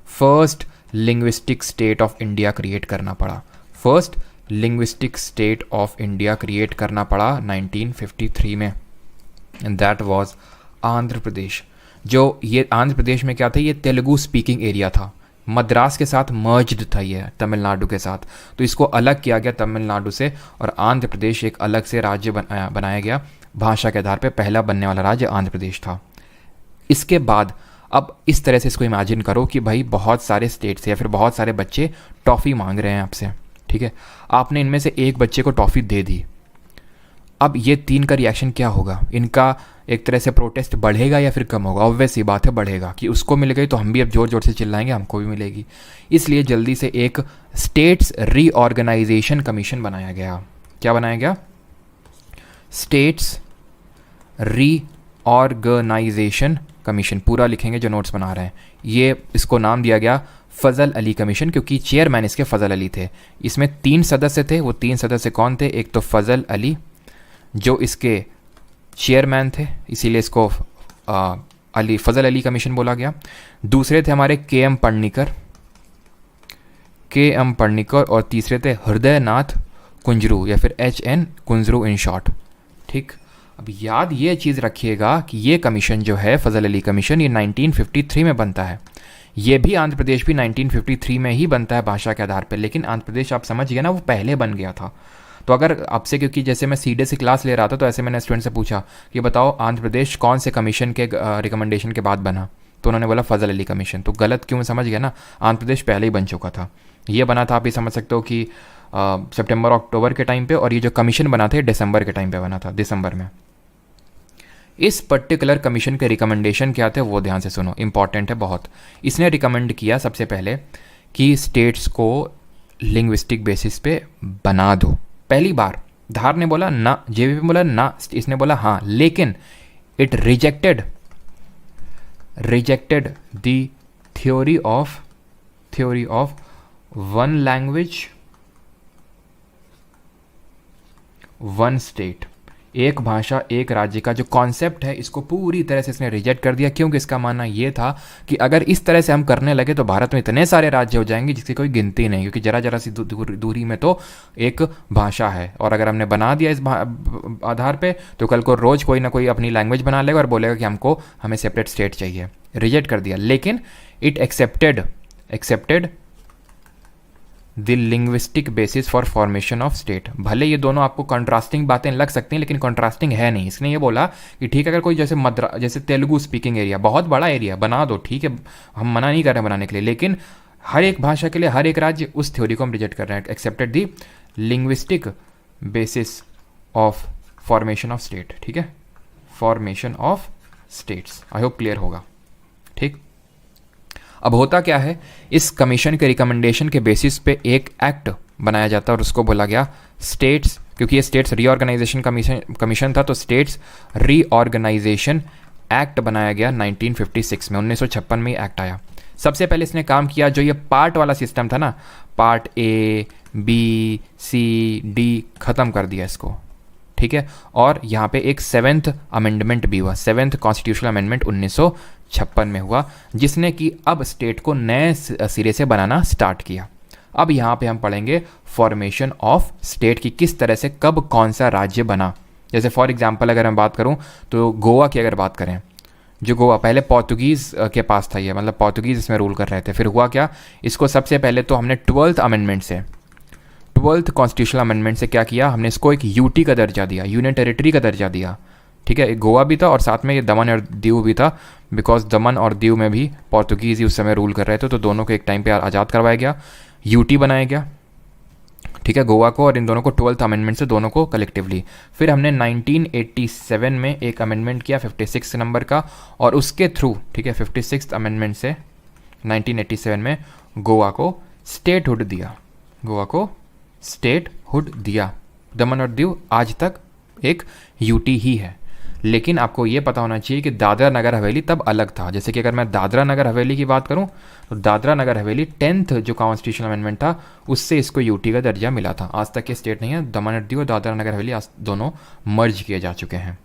first linguistic state of India create करना पड़ा। First linguistic state of India create करना पड़ा 1953 में, and that was Andhra Pradesh. जो ये आंध्र प्रदेश में क्या था? ये तेलुगु स्पीकिंग एरिया था, मद्रास के साथ मर्ज्ड था ये तमिलनाडु के साथ, तो इसको अलग किया गया तमिलनाडु से और आंध्र प्रदेश एक अलग से राज्य बनाया गया। भाषा के आधार पे पहला बनने वाला राज्य आंध्र प्रदेश था। इसके बाद अब इस तरह से इसको इमेजिन करो कि भाई बहुत सारे स्टेट्स या फिर बहुत सारे बच्चे टॉफ़ी मांग रहे हैं आपसे, ठीक है, आपने इनमें से एक बच्चे को टॉफ़ी दे दी। अब ये 3 का रिएक्शन क्या होगा? इनका एक तरह से प्रोटेस्ट बढ़ेगा या फिर कम होगा? ऑब्वियस ही बात है बढ़ेगा, कि उसको मिल गई तो हम भी अब जोर जोर से चिल्लाएंगे हमको भी मिलेगी। इसलिए जल्दी से एक स्टेट्स रीऑर्गेनाइजेशन कमीशन बनाया गया। क्या बनाया गया? States reorganisation commission. पूरा लिखेंगे जो नोट्स बना रहे हैं। ये इसको नाम दिया गया फजल अली कमीशन, क्योंकि चेयरमैन इसके फजल अली थे। इसमें 3 सदस्य थे। वो 3 सदस्य कौन थे? एक तो फजल अली जो इसके चेयरमैन थे, इसीलिए इसको फजल अली कमीशन बोला गया। दूसरे थे हमारे के एम पढ़निकर और तीसरे थे हृदयनाथ कुंजरू या फिर HN कुंजरू इन शॉर्ट, ठीक। अब याद ये चीज़ रखिएगा कि ये कमीशन जो है फजल अली कमीशन, ये 1953 में बनता है। ये भी आंध्र प्रदेश भी 1953 में ही बनता है भाषा के आधार पर, लेकिन आंध्र प्रदेश आप समझ गए ना, वो पहले बन गया था। तो अगर आपसे, क्योंकि जैसे मैं सीधे से क्लास ले रहा था तो ऐसे मैंने स्टूडेंट से पूछा कि बताओ आंध्र प्रदेश कौन से कमीशन के रिकमेंडेशन के बाद बना, तो उन्होंने बोला फजल अली कमीशन। तो गलत क्यों? समझ गया ना, आंध्र प्रदेश पहले ही बन चुका था। ये बना था, आप ये समझ सकते हो कि सितंबर अक्टूबर के टाइम पे, और ये जो कमीशन बना था दिसंबर के टाइम पे बना था, दिसंबर में। इस पर्टिकुलर कमीशन के रिकमेंडेशन क्या थे वो ध्यान से सुनो, इंपॉर्टेंट है बहुत। इसने रिकमेंड किया सबसे पहले कि स्टेट्स को लिंग्विस्टिक बेसिस पे बना दो। पहली बार धार ने बोला ना, जेवीपी बोला ना, इसने बोला हाँ, लेकिन it rejected the theory of one language one state, एक भाषा एक राज्य का जो कॉन्सेप्ट है, इसको पूरी तरह से इसने रिजेक्ट कर दिया। क्योंकि इसका मानना ये था कि अगर इस तरह से हम करने लगे तो भारत में इतने सारे राज्य हो जाएंगे जिसकी कोई गिनती नहीं, क्योंकि जरा जरा सी दूरी में तो एक भाषा है, और अगर हमने बना दिया इस आधार पे तो कल को रोज़ कोई ना कोई अपनी लैंग्वेज बना लेगा और बोलेगा कि हमें सेपरेट स्टेट चाहिए। रिजेक्ट कर दिया, लेकिन it accepted the linguistic basis for formation of state. भले ये दोनों आपको कंट्रास्टिंग बातें लग सकती हैं, लेकिन कंट्रास्टिंग है नहीं। इसने ये बोला कि ठीक है, अगर कोई जैसे तेलुगु स्पीकिंग एरिया, बहुत बड़ा एरिया, बना दो, ठीक है, हम मना नहीं कर रहे हैं बनाने के लिए, लेकिन हर एक भाषा के लिए हर एक राज्य, उस थ्योरी को हम रिजेक्ट कर रहे हैं। Accepted the linguistic basis of formation of state, ठीक है, formation of states. I hope clear होगा, ठीक। अब होता क्या है, इस कमीशन के रिकमेंडेशन के बेसिस पे एक एक्ट बनाया जाता है और उसको बोला गया स्टेट्स, क्योंकि ये स्टेट्स रीऑर्गेनाइजेशन कमीशन था, तो स्टेट्स रीऑर्गेनाइजेशन एक्ट बनाया गया 1956 में। 1956 में ये एक्ट आया। सबसे पहले इसने काम किया, जो ये पार्ट वाला सिस्टम था ना, part A B C D, ख़त्म कर दिया इसको, ठीक है। और यहाँ पे एक 7th अमेंडमेंट भी हुआ, 7th कॉन्स्टिट्यूशनल अमेंडमेंट 1956 में हुआ, जिसने कि अब स्टेट को नए सिरे से बनाना स्टार्ट किया। अब यहाँ पे हम पढ़ेंगे फॉर्मेशन ऑफ स्टेट की, किस तरह से कब कौन सा राज्य बना। जैसे फॉर एग्जांपल अगर मैं बात करूँ तो गोवा की अगर बात करें, जो गोवा पहले पोर्तुगीज़ के पास था, ये मतलब पोर्तुगीज़ इसमें रूल कर रहे थे। फिर हुआ क्या, इसको सबसे पहले तो हमने 12th अमेंडमेंट से, 12th कॉन्स्टिट्यूशनल अमेंडमेंट से क्या किया, हमने इसको एक यूटी का दर्जा दिया, यूनियन टेरिटरी का दर्जा दिया, ठीक है। एक गोवा भी था और साथ में ये दमन और दीव भी था, बिकॉज दमन और दीव में भी पोर्तुगीज़ ही उस समय रूल कर रहे थे, तो दोनों को एक टाइम पे आज़ाद करवाया गया, यूटी बनाया गया, ठीक है, गोवा को और इन दोनों को 12th अमेंडमेंट से दोनों को कलेक्टिवली। फिर हमने 1987 में एक अमेंडमेंट किया 56 नंबर का, और उसके थ्रू, ठीक है, 56th अमेंडमेंट से 1987 में गोवा को स्टेटहुड दिया, गोवा को स्टेटहुड दिया। दमन और दीव आज तक एक यूटी ही है। लेकिन आपको ये पता होना चाहिए कि दादरा नगर हवेली तब अलग था। जैसे कि अगर मैं दादरा नगर हवेली की बात करूं तो दादरा नगर हवेली 10th जो कॉन्स्टिट्यूशनल अमेंडमेंट था उससे इसको यूटी का दर्जा मिला था। आज तक ये स्टेट नहीं है। दमन और दीव और दादरा नगर हवेली आज दोनों मर्ज किए जा चुके हैं।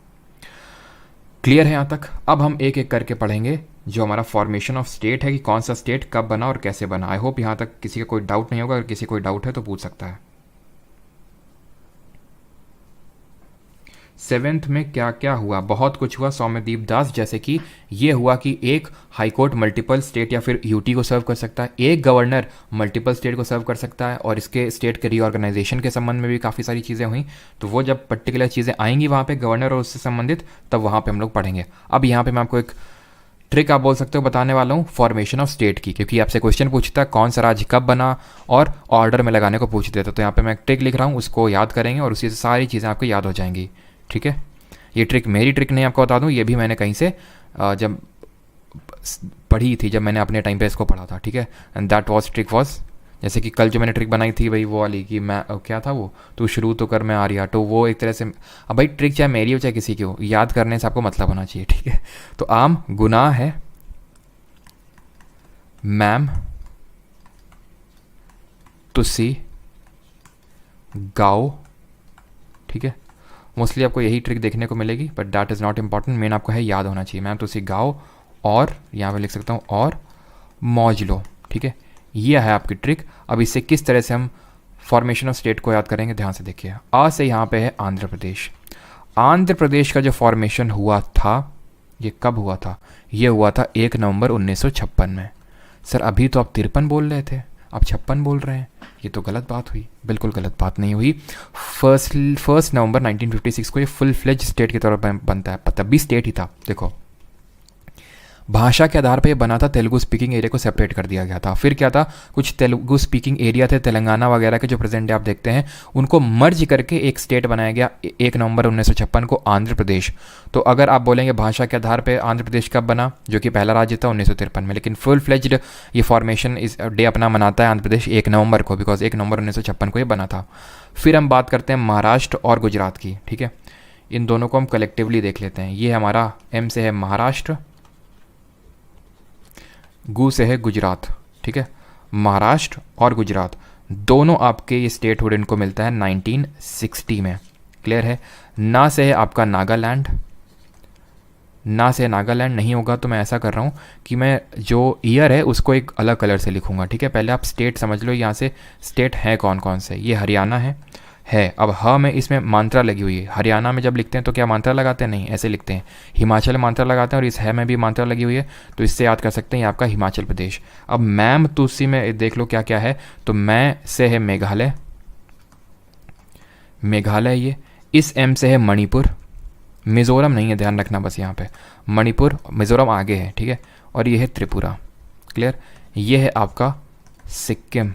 क्लियर है यहाँ तक? अब हम एक एक करके पढ़ेंगे जो हमारा फॉर्मेशन ऑफ स्टेट है कि कौन सा स्टेट कब बना और कैसे बना। आई होप यहाँ तक किसी का कोई डाउट नहीं होगा। अगर किसी को कोई डाउट है तो पूछ सकता है। 7th में क्या क्या हुआ? बहुत कुछ हुआ सौम्यदीप दास। जैसे कि ये हुआ कि एक हाईकोर्ट मल्टीपल स्टेट या फिर यूटी को सर्व कर सकता है, एक गवर्नर मल्टीपल स्टेट को सर्व कर सकता है, और इसके स्टेट के रीऑर्गेनाइजेशन के संबंध में भी काफ़ी सारी चीज़ें हुई। तो वो जब पर्टिकुलर चीज़ें आएंगी वहाँ पे गवर्नर और उससे संबंधित, तब वहाँ पे हम लोग पढ़ेंगे। अब यहाँ पे मैं आपको एक ट्रिक आप बोल सकते हो बताने वाला हूँ फॉर्मेशन ऑफ स्टेट की, क्योंकि आपसे क्वेश्चन पूछता है कौन सा राज्य कब बना और ऑर्डर में लगाने को पूछ देता। तो यहाँ पे मैं एक ट्रिक लिख रहा हूँ, उसको याद करेंगे और उसी से सारी चीज़ें आपको याद हो जाएंगी। ठीक है, ये ट्रिक मेरी ट्रिक नहीं, आपको बता दूं, ये भी मैंने कहीं से जब पढ़ी थी, जब मैंने अपने टाइम पे इसको पढ़ा था। ठीक है, and that was trick was, जैसे कि कल जो मैंने ट्रिक बनाई थी भाई वो वाली कि मैं क्या था वो, तू शुरू तो कर मैं आ रहा, तो वो एक तरह से, अब भाई ट्रिक चाहे मेरी हो चाहे किसी की हो, याद करने से आपको मतलब होना चाहिए। ठीक है, तो आम गुनाह है मैम तुसी गाओ। ठीक है, मोस्टली आपको यही ट्रिक देखने को मिलेगी, but that is not important. Main आपको है याद होना चाहिए। मैम तुसी गाओ और यहाँ पे लिख सकता हूँ और मौज लो। ठीक है, ये है आपकी ट्रिक। अब इससे किस तरह से हम फॉर्मेशन ऑफ स्टेट को याद करेंगे, ध्यान से देखिए। आ से यहाँ पे है आंध्र प्रदेश। आंध्र प्रदेश का जो फॉर्मेशन हुआ था ये कब हुआ था? ये हुआ था 1 नवंबर 1956 में। सर अभी तो आप 53 बोल रहे थे, आप 56 बोल रहे हैं, ये तो गलत बात हुई। बिल्कुल गलत बात नहीं हुई। फर्स्ट नवंबर 1956 को ये फुल फ्लेज स्टेट के तौर पर बनता है। तब भी स्टेट ही था। देखो भाषा के आधार पे ये बना था, तेलुगु स्पीकिंग एरिया को सेपरेट कर दिया गया था। फिर क्या था, कुछ तेलुगु स्पीकिंग एरिया थे तेलंगाना वगैरह के जो प्रेजेंट डे आप देखते हैं, उनको मर्ज करके एक स्टेट बनाया गया 1 नवंबर 1956 को, आंध्र प्रदेश। तो अगर आप बोलेंगे भाषा के आधार पर आंध्र प्रदेश कब बना, जो कि पहला राज्य था 1953 में, लेकिन फुल फ्लेज्ड ये फॉर्मेशन इस डे अपना मनाता है आंध्र प्रदेश 1 नवंबर को, बिकॉज 1 नवंबर 1956 को ये बना था। फिर हम बात करते हैं महाराष्ट्र और गुजरात की, ठीक है। इन दोनों को हम कलेक्टिवली देख लेते हैं। ये हमारा एम से है महाराष्ट्र, गु से है गुजरात, ठीक है। महाराष्ट्र और गुजरात दोनों आपके ये स्टेटहुड इनको मिलता है 1960 में, क्लियर है। ना से है आपका नागालैंड, ना से नागालैंड नहीं होगा तो मैं ऐसा कर रहा हूँ कि मैं जो ईयर है उसको एक अलग कलर से लिखूंगा, ठीक है। पहले आप स्टेट समझ लो, यहाँ से स्टेट हैं कौन कौन से। ये हरियाणा है। अब ह में इसमें मात्रा लगी हुई है। हरियाणा में जब लिखते हैं तो क्या मात्रा लगाते हैं? नहीं, ऐसे लिखते हैं। हिमाचल में मात्रा लगाते हैं और इस है में भी मात्रा लगी हुई है, तो इससे याद कर सकते हैं ये आपका हिमाचल प्रदेश। अब मैम तुलसी में देख लो क्या क्या है, तो मैं से है मेघालय, मेघालय ये। इस एम से है मणिपुर, मिज़ोरम नहीं है, ध्यान रखना बस यहाँ पे, मणिपुर मिज़ोरम आगे है, ठीक है। और ये है त्रिपुरा, क्लियर। ये है आपका सिक्किम,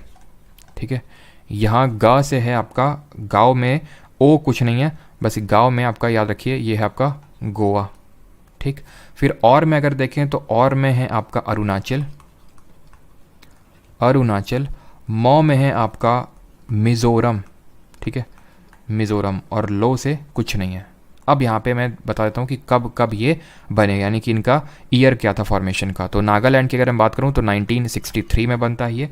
ठीक है। यहाँ गा से है आपका, गाँव में ओ कुछ नहीं है, बस गाँव में आपका याद रखिए ये है आपका गोवा, ठीक। फिर और में अगर देखें तो और में है आपका अरुणाचल, अरुणाचल। मौ में है आपका मिज़ोरम, ठीक है, मिज़ोरम। और लो से कुछ नहीं है। अब यहाँ पे मैं बता देता हूँ कि कब कब ये बने, यानी कि इनका ईयर क्या था फॉर्मेशन का। तो नागालैंड की अगर मैं बात करूँ तो 1963 में बनता है ये।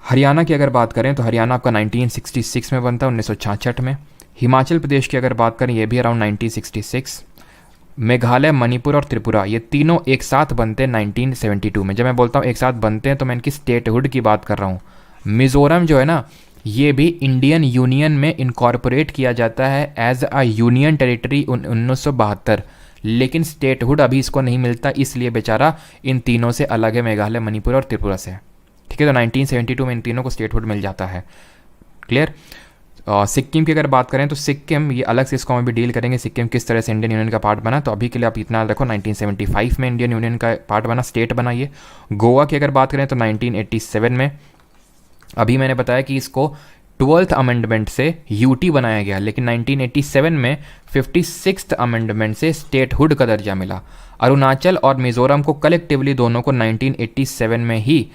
हरियाणा की अगर बात करें तो हरियाणा आपका 1966 में बनता है, 1966 में। हिमाचल प्रदेश की अगर बात करें ये भी अराउंड 1966। मेघालय, मणिपुर और त्रिपुरा ये तीनों एक साथ बनते हैं 1972 में। जब मैं बोलता हूँ एक साथ बनते हैं तो मैं इनकी स्टेटहुड की बात कर रहा हूँ। मिज़ोरम जो है ना, ये भी इंडियन यूनियन में इनकॉर्पोरेट किया जाता है एज अ यूनियन टेरिटरी 1972, लेकिन स्टेटहुड अभी इसको नहीं मिलता, इसलिए बेचारा इन तीनों से अलग है, मेघालय, मणिपुर और त्रिपुरा से, ठीक है। तो 1972 में इन तीनों को स्टेटहुड मिल जाता है, क्लियर। सिक्किम की अगर बात करें तो सिक्किम, ये अलग से इसको हम भी डील करेंगे, सिक्किम किस तरह से इंडियन यूनियन का पार्ट बना। तो अभी के लिए आप इतना रखो 1975 में इंडियन यूनियन का पार्ट बना, स्टेट बना ये। गोवा की अगर बात करें तो 1987 में। अभी मैंने बताया कि इसको 12th अमेंडमेंट से यूटी बनाया गया, लेकिन 1987 में 56th अमेंडमेंट से स्टेटहुड का दर्जा मिला। अरुणाचल और मिज़ोरम को कलेक्टिवली दोनों को 1987 में ही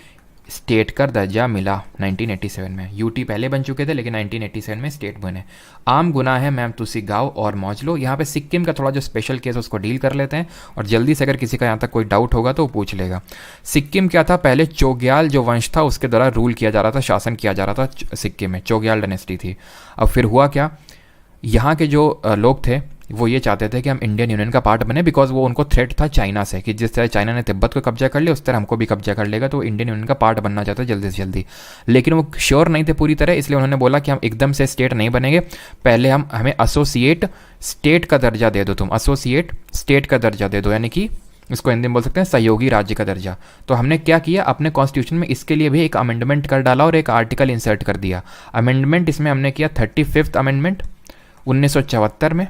स्टेट का दर्जा मिला, 1987 में। यूटी पहले बन चुके थे लेकिन 1987 में स्टेट बने। आम गुना है मैम तुसी गाओ और मौज लो। यहाँ पे सिक्किम का थोड़ा जो स्पेशल केस उसको डील कर लेते हैं, और जल्दी से अगर किसी का यहाँ तक कोई डाउट होगा तो वो पूछ लेगा। सिक्किम क्या था, पहले चोग्याल जो वंश था उसके द्वारा रूल किया जा रहा था, शासन किया जा रहा था सिक्किम में, चोग्याल डायनेस्टी थी। अब फिर हुआ क्या, यहाँ के जो लोग थे वो ये चाहते थे कि हम इंडियन यूनियन का पार्ट बने, बिकॉज वो उनको थ्रेट था चाइना से, कि जिस तरह चाइना ने तिब्बत को कब्जा कर लिया उस तरह हमको भी कब्जा कर लेगा, तो वो इंडियन यूनियन का पार्ट बनना चाहते थे जल्दी से जल्दी। लेकिन वो श्योर नहीं थे पूरी तरह, इसलिए उन्होंने बोला कि हम एकदम से स्टेट नहीं बनेंगे, पहले हमें एसोसिएट स्टेट का दर्जा दे दो, तुम एसोसिएट स्टेट का दर्जा दे दो, यानी कि इसको हिंदी में बोल सकते हैं सहयोगी राज्य का दर्जा। तो हमने क्या किया, अपने कॉन्स्टिट्यूशन में इसके लिए भी एक अमेंडमेंट कर डाला और एक आर्टिकल इंसर्ट कर दिया। अमेंडमेंट इसमें हमने किया 35th अमेंडमेंट 1974 में,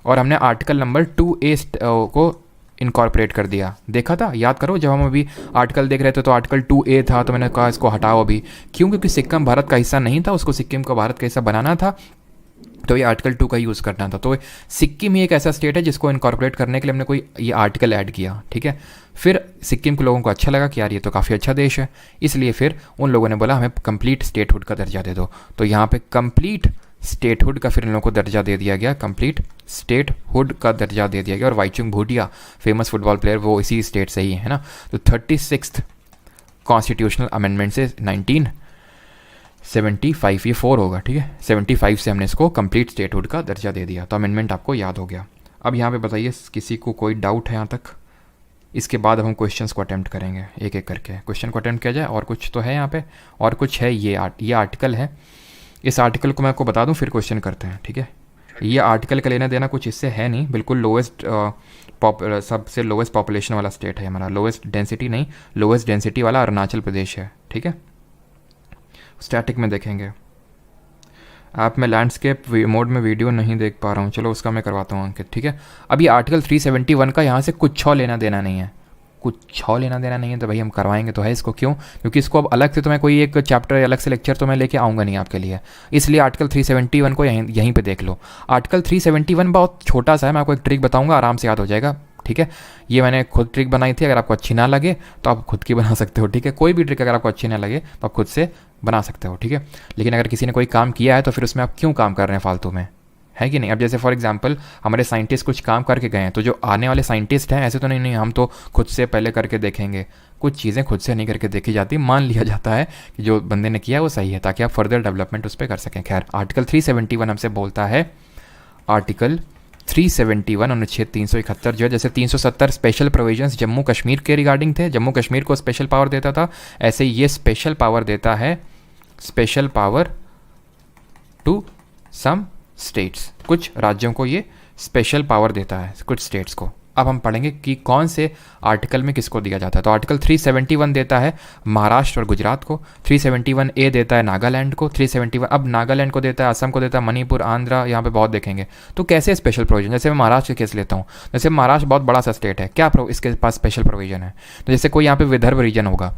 और हमने आर्टिकल नंबर 2A को इनकॉर्पोरेट कर दिया। देखा था, याद करो, जब हम अभी आर्टिकल देख रहे थे तो आर्टिकल 2A था, तो मैंने कहा इसको हटाओ अभी, क्यों? क्योंकि सिक्किम भारत का हिस्सा नहीं था, उसको सिक्किम को भारत का हिस्सा बनाना था, तो ये आर्टिकल 2 का यूज़ करना था। तो सिक्किम ही एक ऐसा स्टेट है जिसको इनकॉर्पोरेट करने के लिए हमने कोई ये आर्टिकल ऐड किया, ठीक है। फिर सिक्किम के लोगों को अच्छा लगा कि यार ये तो काफ़ी अच्छा देश है, इसलिए फिर उन लोगों ने बोला हमें कंप्लीट स्टेटहुड का दर्जा दे दो। तो यहाँ पे कंप्लीट स्टेटहुड का फिर इन लोगों को दर्जा दे दिया गया, कंप्लीट स्टेटहुड का दर्जा दे दिया गया। और वाईचुंग भूटिया फेमस फुटबॉल प्लेयर वो इसी स्टेट से ही है ना। तो 36th कॉन्स्टिट्यूशनल अमेंडमेंट से 1975, ये 4 होगा, ठीक है, 75 से हमने इसको कंप्लीट स्टेटहुड का दर्जा दे दिया। तो अमेंडमेंट आपको याद हो गया। अब यहाँ पे बताइए किसी को कोई डाउट है यहाँ तक? इसके बाद अब हम क्वेश्चंस को अटेम्प्ट करेंगे एक एक करके, क्वेश्चन को अटेम्प्ट किया जाए। और कुछ तो है यहाँ पे, और कुछ है, ये आर्टिकल है, इस आर्टिकल को मैं आपको बता दूं फिर क्वेश्चन करते हैं, ठीक है। ये आर्टिकल का लेना देना कुछ इससे है नहीं, बिल्कुल लोएस्ट सबसे लोएस्ट पॉपुलेशन वाला स्टेट है हमारा, लोएस्ट डेंसिटी नहीं, लोएस्ट डेंसिटी वाला अरुणाचल प्रदेश है, ठीक है। स्टैटिक में देखेंगे, ऐप में लैंडस्केप मोड में वीडियो नहीं देख पा रहा हूँ, चलो उसका मैं करवाता हूँ अंकित, ठीक है। अब ये आर्टिकल 371 का यहाँ से कुछ और लेना देना नहीं है, कुछ और लेना देना नहीं है तो भाई हम करवाएंगे तो है इसको। क्यों? क्योंकि इसको अब अलग से तो मैं कोई एक चैप्टर अलग से लेक्चर तो मैं लेके आऊँगा नहीं आपके लिए, इसलिए आर्टिकल 371 को यहीं पे देख लो। आर्टिकल 371 बहुत छोटा सा है, मैं आपको एक ट्रिक बताऊँगा, आराम से याद हो जाएगा। ठीक है, ये मैंने खुद ट्रिक बनाई थी, अगर आपको अच्छी ना लगे तो आप खुद की बना सकते हो। ठीक है, कोई भी ट्रिक अगर आपको अच्छी ना लगे तो आप खुद से बना सकते हो। ठीक है, लेकिन अगर किसी ने कोई काम किया है तो फिर उसमें आप क्यों काम कर रहे हैं फालतू में, है कि नहीं? अब जैसे फॉर एग्जांपल हमारे साइंटिस्ट कुछ काम करके गए हैं, तो जो आने वाले साइंटिस्ट हैं ऐसे तो नहीं हम तो खुद से पहले करके देखेंगे। कुछ चीज़ें खुद से नहीं करके देखी जाती, मान लिया जाता है कि जो बंदे ने किया वो सही है, ताकि आप फर्दर डेवलपमेंट उस पर कर सकें। खैर, आर्टिकल 371 हमसे बोलता है, आर्टिकल 371 अनुच्छेद 371 जो है, जैसे 370 स्पेशल प्रोविजंस जम्मू कश्मीर के रिगार्डिंग थे, जम्मू कश्मीर को स्पेशल पावर देता था, ऐसे ये स्पेशल पावर देता है, special power to some states, कुछ राज्यों को ये स्पेशल पावर देता है, कुछ स्टेट्स को। अब हम पढ़ेंगे कि कौन से आर्टिकल में किसको दिया जाता है। तो आर्टिकल 371 देता है महाराष्ट्र और गुजरात को, 371 ए देता है नागालैंड को, 371 अब नागालैंड को देता है, असम को देता है, मणिपुर, आंध्रा, यहाँ पे बहुत देखेंगे। तो कैसे स्पेशल प्रोविजन, जैसे मैं महाराष्ट्र के केस लेता हूँ, जैसे महाराष्ट्र बहुत बड़ा सा स्टेट है, क्या इसके पास स्पेशल प्रोविजन है? तो जैसे कोई यहाँ पे विदर्भ रीजन होगा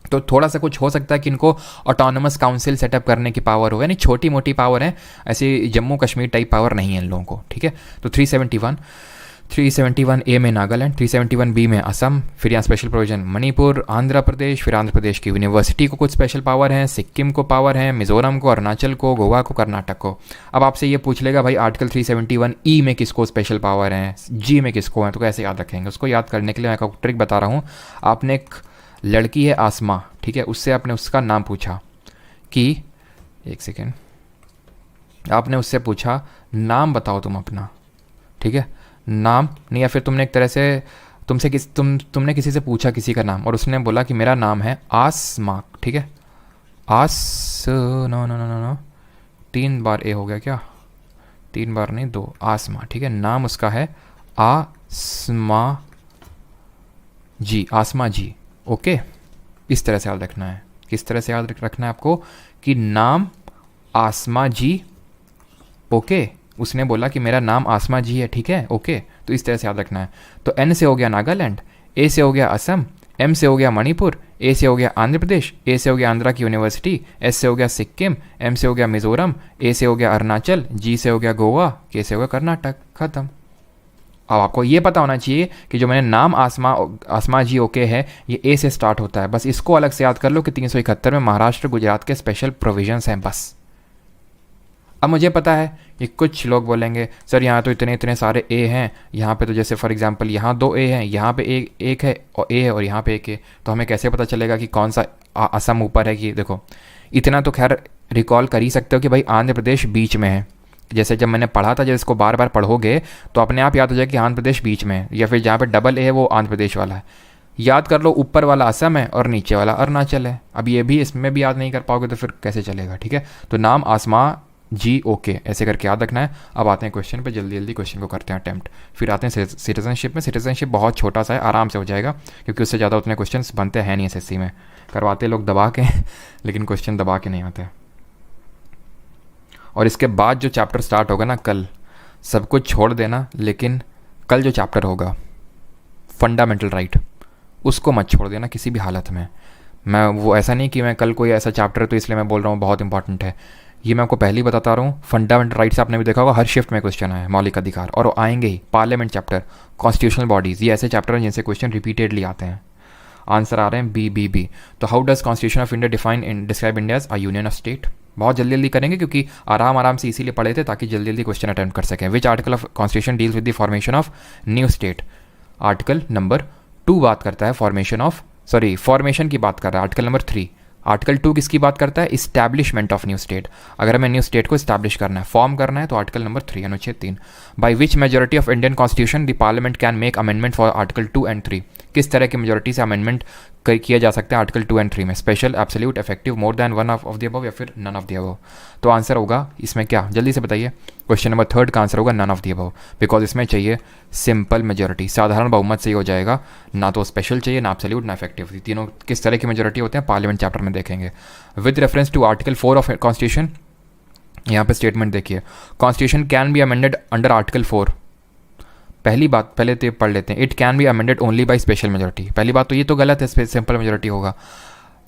तो थोड़ा सा कुछ हो सकता है कि इनको ऑटोनमस काउंसिल सेटअप करने की पावर हो, यानी छोटी मोटी पावर है, ऐसी जम्मू कश्मीर टाइप पावर नहीं है इन लोगों को। ठीक है, तो 371 ए में नागालैंड, 371 बी में असम, फिर यहाँ स्पेशल प्रोविजन मणिपुर, आंध्र प्रदेश, फिर आंध्र प्रदेश की यूनिवर्सिटी को कुछ स्पेशल पावर है, सिक्किम को पावर है, मिजोरम को, अरुणाचल को, गोवा को, कर्नाटक को। अब आपसे ये पूछ लेगा भाई आर्टिकल 371 ई में किसको स्पेशल पावर है, जी में किसको है, तो कैसे याद रखेंगे? उसको याद करने के लिए मैं आपको ट्रिक बता रहा हूँ। आपने एक लड़की है आसमा, ठीक है, उससे आपने उसका नाम पूछा कि, एक सेकेंड, आपने उससे पूछा नाम बताओ तुम अपना, ठीक है, नाम नहीं, या फिर तुमने एक तरह से तुमने किसी से पूछा किसी का नाम और उसने बोला कि मेरा नाम है आसमा। ठीक है, नो 3 बार ए हो गया क्या? 3 बार नहीं, 2, आसमा। ठीक है, नाम उसका है आसमा जी, आसमा जी। ओके, इस तरह से याद रखना है। किस तरह से याद रखना है आपको? कि नाम आसमा जी। ओके, उसने बोला कि मेरा नाम आसमा जी है। ठीक है, ओके, तो इस तरह से याद रखना है। तो एन से हो गया नागालैंड, ए से हो गया असम, एम से हो गया मणिपुर, ए से हो गया आंध्र प्रदेश, ए से हो गया आंध्रा की यूनिवर्सिटी, एस से हो गया सिक्किम, एम से हो गया मिजोरम, ए से हो गया अरुणाचल, जी से हो गया गोवा, के से हो गया कर्नाटक। खत्म। अब आपको ये पता होना चाहिए कि जो मैंने नाम आसमा जी ओके है, ये ए से स्टार्ट होता है। बस इसको अलग से याद कर लो कि 371 में महाराष्ट्र गुजरात के स्पेशल प्रोविजंस हैं बस। अब मुझे पता है कि कुछ लोग बोलेंगे सर यहाँ तो इतने सारे ए हैं, यहाँ पे तो जैसे फॉर एग्जांपल यहाँ 2 ए हैं, यहाँ पे एक है और ए है और यहाँ पे एक है, तो हमें कैसे पता चलेगा कि कौन सा असम ऊपर है? कि देखो, इतना तो खैर रिकॉल कर ही सकते हो कि भाई आंध्र प्रदेश बीच में है। जैसे जब मैंने पढ़ा था, जब इसको बार बार पढ़ोगे तो अपने आप याद हो जाएगा कि आंध्र प्रदेश बीच में है, या फिर जहाँ पे डबल ए है वो आंध्र प्रदेश वाला है। याद कर लो, ऊपर वाला असम है और नीचे वाला अरुणाचल है। अब ये भी इसमें भी याद नहीं कर पाओगे तो फिर कैसे चलेगा? ठीक है, तो नाम आसमा जी ओके, ऐसे करके याद रखना है। अब आते हैं क्वेश्चन पे, जल्दी जल्दी क्वेश्चन को करते हैं अटेम्प्ट। फिर आते हैं सिटीजनशिप में। सिटीजनशिप बहुत छोटा सा है, आराम से हो जाएगा, क्योंकि उससे ज़्यादा उतने क्वेश्चन बनते हैं नहीं एसएससी में। करवाते लोग दबा के लेकिन क्वेश्चन दबा के नहीं आते। और इसके बाद जो चैप्टर स्टार्ट होगा ना कल, सब कुछ छोड़ देना, लेकिन कल जो चैप्टर होगा फंडामेंटल राइट, उसको मत छोड़ देना किसी भी हालत में। मैं वो ऐसा नहीं कि मैं कल कोई ऐसा चैप्टर है तो इसलिए मैं बोल रहा हूँ बहुत इंपॉर्टेंट है, ये मैं आपको पहले ही बताता रहा हूँ। फंडामेंटल राइट्स आपने भी देखा होगा, हर शिफ्ट में क्वेश्चन आए, मौलिक अधिकार, और वो आएंगे ही। पार्लियामेंट चैप्टर, कॉन्स्टिट्यूशनल बॉडीज़, ये ऐसे चैप्टर हैं जिनसे क्वेश्चन रिपीटेडली आते हैं। आंसर आ रहे हैं बी। तो how does constitution of India define describe India as a union of state? बहुत जल्दी जल्दी करेंगे क्योंकि आराम से इसीलिए पढ़े थे ताकि जल्दी जल्दी क्वेश्चन अटेम्प्ट कर सकें। Which article of constitution deals with the formation of new state? Article number 2 बात करता है फॉर्मेशन की बात कर रहा है। Article number 3। आर्टिकल 2 किसकी बात करता है? Establishment of new state. अगर हमें न्यू स्टेट को इस्टेब्लिश करना है, फॉर्म करना है, तो आर्टिकल नंबर 3 अनुच्छेद 3। By which majority of Indian constitution the parliament can make amendment for article 2 and 3? किस तरह की मेजोरिटी से अमेंडमेंट किया जा सकता है आर्टिकल 2 and 3 में? Special, absolute, effective, more than one of the above, या फिर नन ऑफ द अबव? तो आंसर होगा इसमें क्या, जल्दी से बताइए। क्वेश्चन नंबर 3 का आंसर होगा none of the above, because इसमें चाहिए सिंपल मेजोरिटी, साधारण बहुमत से ही हो जाएगा, ना तो स्पेशल चाहिए, ना एब्सोल्यूट, ना इफेक्टिव। तीनों किस तरह की मेजोरिटी होते हैं पार्लियामेंट चैप्टर में देखेंगे। विद रेफरेंस टू आर्टिकल 4 ऑफ कॉन्स्टिट्यूशन, यहाँ पे स्टेटमेंट देखिए, constitution can be amended under article 4। पहली बात पहले तो ये पढ़ लेते हैं, it can be amended only by special majority. पहली बात तो ये तो गलत है, सिंपल मेजोरिटी होगा।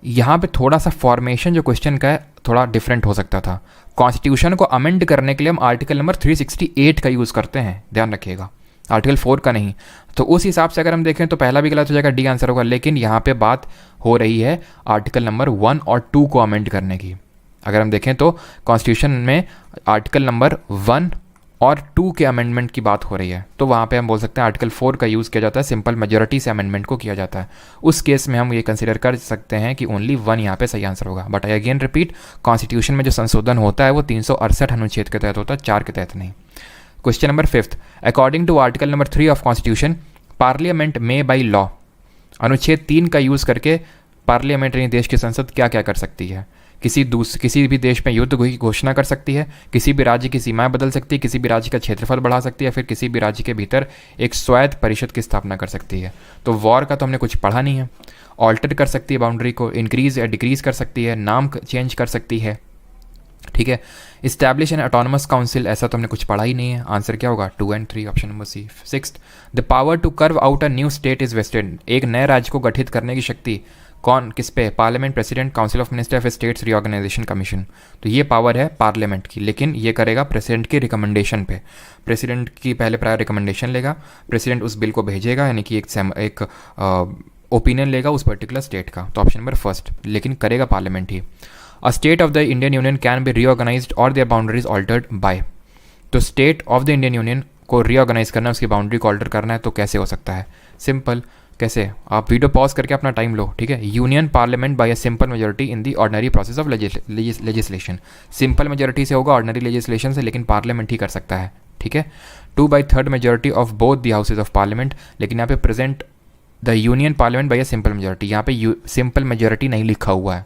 यहाँ पे थोड़ा सा फॉर्मेशन जो क्वेश्चन का है थोड़ा डिफरेंट हो सकता था। कॉन्स्टिट्यूशन को अमेंड करने के लिए हम आर्टिकल नंबर 368 का यूज़ करते हैं, ध्यान रखिएगा, आर्टिकल 4 का नहीं। तो उस हिसाब से अगर हम देखें तो पहला भी गलत हो जाएगा, डी आंसर होगा। लेकिन यहाँ पे बात हो रही है आर्टिकल नंबर 1 और 2 को अमेंड करने की। अगर हम देखें तो कॉन्स्टिट्यूशन में आर्टिकल नंबर 1 और 2 के अमेंडमेंट की बात हो रही है, तो वहाँ पे हम बोल सकते हैं आर्टिकल 4 का यूज़ किया जाता है, सिंपल मेजोरिटी से अमेंडमेंट को किया जाता है। उस केस में हम ये कंसिडर कर सकते हैं कि ओनली 1 यहाँ पे सही आंसर होगा। But I again repeat, constitution में जो संशोधन होता है वो 368 अनुच्छेद के तहत होता है, 4 के तहत नहीं। Question number 5, according to article number 3 of constitution, parliament में बाई लॉ, अनुच्छेद 3 का यूज़ करके पार्लियामेंट यानी देश की संसद क्या क्या कर सकती है? किसी भी देश में युद्ध की घोषणा कर सकती है, किसी भी राज्य की सीमाएं बदल सकती है, किसी भी राज्य का क्षेत्रफल बढ़ा सकती है, फिर किसी भी राज्य के भीतर एक स्वायत्त परिषद की स्थापना कर सकती है। तो वॉर का तो हमने कुछ पढ़ा नहीं है। ऑल्टर कर सकती है बाउंड्री को, इंक्रीज या डिक्रीज कर सकती है, नाम चेंज कर सकती है, ठीक है। इस्टेब्लिश एन ऑटोनमस काउंसिल, ऐसा तो हमने कुछ पढ़ा ही नहीं है। आंसर क्या होगा? 2 और 3, option number C. 6, the power to carve out a new state is vested, एक नए राज्य को गठित करने की शक्ति कौन किस पे? Parliament, president, council of minister of states, reorganisation commission. तो ये पावर है पार्लियामेंट की, लेकिन ये करेगा प्रेसिडेंट की रिकमेंडेशन पे। प्रेसिडेंट की पहले प्रायर रिकमेंडेशन लेगा, प्रेसिडेंट उस बिल को भेजेगा, यानी कि एक ओपिनियन लेगा उस पर्टिकुलर स्टेट का। तो ऑप्शन नंबर फर्स्ट, लेकिन करेगा पार्लियामेंट ही। A state of the Indian union can be reorganized or their boundaries altered by, तो state of the Indian union को रीऑर्गेनाइज करना, उसकी बाउंड्री को ऑल्टर करना है, तो कैसे हो सकता है? सिंपल, कैसे? आप वीडियो पॉज करके अपना टाइम लो, ठीक है। Union parliament by a simple majority in the ordinary process of legislation, simple majority से होगा ऑर्डिनरी लेजिस्लेशन से, लेकिन पार्लियामेंट ही कर सकता है, ठीक है। 2/3 majority of both the houses of parliament, लेकिन यहाँ पे present the union parliament by a simple majority, यहाँ पे सिंपल मेजोरिटी नहीं लिखा हुआ है,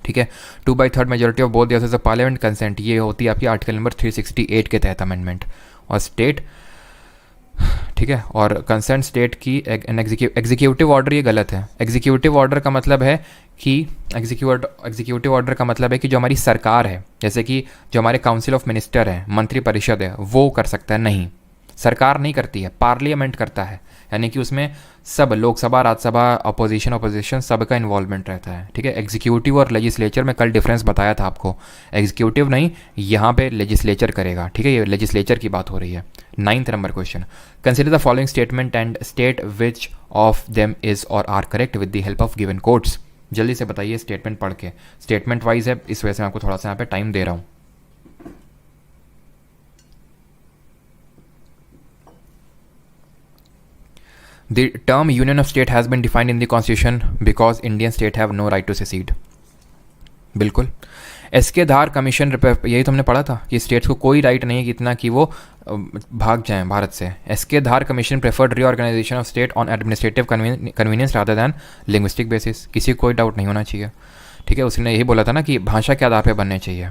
ठीक है। 2/3 majority of both the houses of parliament consent, ये होती है आपकी आर्टिकल नंबर 368 के तहत अमेंडमेंट। और स्टेट, ठीक है, और कंसर्न स्टेट की एग्जीक्यूटिव ऑर्डर, ये गलत है। एग्जीक्यूटिव ऑर्डर का मतलब है कि एग्जीक्यूटिव ऑर्डर का मतलब है कि जो हमारी सरकार है, जैसे कि जो हमारे काउंसिल ऑफ मिनिस्टर है, मंत्री परिषद है, वो कर सकता है। नहीं, सरकार नहीं करती है, पार्लियामेंट करता है, यानी कि उसमें सब लोकसभा, राज्यसभा, अपोजिशन सबका इन्वॉल्वमेंट रहता है, ठीक है। एग्जीक्यूटिव और लेजिस्लेचर में कल डिफरेंस बताया था आपको, एग्जीक्यूटिव नहीं, यहाँ पे लेजिस्लेचर करेगा, ठीक है, ये लेजिस्लेचर की बात हो रही है। 9th number question, consider the following statement and state which of them is or are correct with the help of given codes. जल्दी से बताइए स्टेटमेंट पढ़ के, स्टेटमेंट वाइज है, इस वजह से मैं आपको थोड़ा सा यहाँ पे टाइम दे रहा हूँ। The term union of state has been defined in the constitution because Indian state have no right to secede. बिल्कुल। एसके धार कमीशन, यही तो हमने पढ़ा था कि स्टेट्स को कोई राइट नहीं है कि इतना कि वो भाग जाएं भारत से। SK Dhar commission preferred reorganisation of state on administrative convenience rather than linguistic basis, किसी को कोई डाउट नहीं होना चाहिए, ठीक है। उसने यही बोला था ना कि भाषा के आधार पर बनने चाहिए,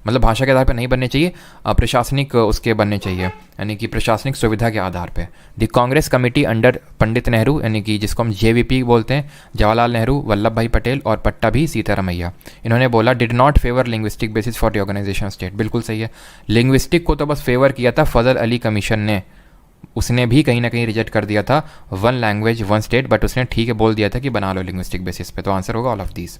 मतलब भाषा के आधार पर नहीं बनने चाहिए, प्रशासनिक उसके बनने चाहिए, यानी कि प्रशासनिक सुविधा के आधार पे। The Congress committee under Pandit Nehru, यानी कि जिसको हम जेवीपी बोलते हैं, जवाहरलाल नेहरू, वल्लभ भाई पटेल और पट्टाभी सीतारामैया, इन्होंने बोला did not favour linguistic basis for reorganisation of state. बिल्कुल सही है, लिंग्विस्टिक को तो बस फेवर किया था फजल अली कमीशन ने, उसने भी कहीं ना कहीं रिजेक्ट कर दिया था 1 लैंग्वेज 1 स्टेट, बट उसने ठीक है बोल दिया था कि बना लो लिंग्विस्टिक बेसिस पे। तो आंसर होगा ऑल ऑफ दीज।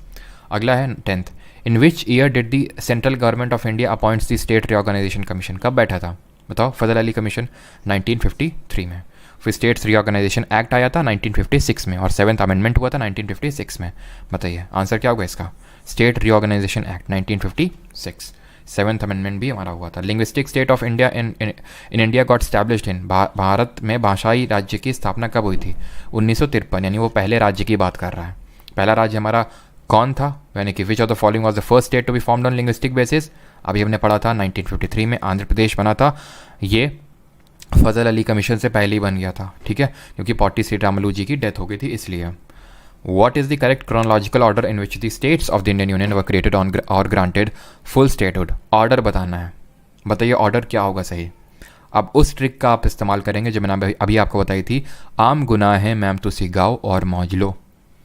अगला है 10th, in which year did the central government of India appoints the state reorganisation commission, कब बैठा था बताओ? फजल अली कमीशन 1953 में। फिर स्टेट्स रीऑर्गेनाइजेशन एक्ट आया था 1956 में, और 7th अमेंडमेंट हुआ था 1956 में। बताइए आंसर क्या होगा इसका? State reorganisation act 1956, 7th amendment भी हमारा हुआ था। Linguistic state of India in India got established इन, भारत में भाषाई राज्य की स्थापना कब हुई थी? 1953, यानी वो पहले राज्य की बात कर रहा है। पहला राज्य हमारा कौन था, यानी कि which of the following was the first state to be formed on linguistic basis? अभी हमने पढ़ा था 1953 में आंध्र प्रदेश बना था, ये फजल अली कमीशन से पहले ही बन गया था, ठीक है, क्योंकि पॉटी श्रीरामुलू जी की डेथ हो गई थी इसलिए। What is the correct chronological order in which the states of the Indian union were created on और ग्रांटेड फुल स्टेटहुड? ऑर्डर बताना है, बताइए ऑर्डर क्या होगा सही। अब उस ट्रिक का आप इस्तेमाल करेंगे जो मैंने अभी आपको बताई थी, आम गुनाह है मैम तुसी गाओ और मौज लो।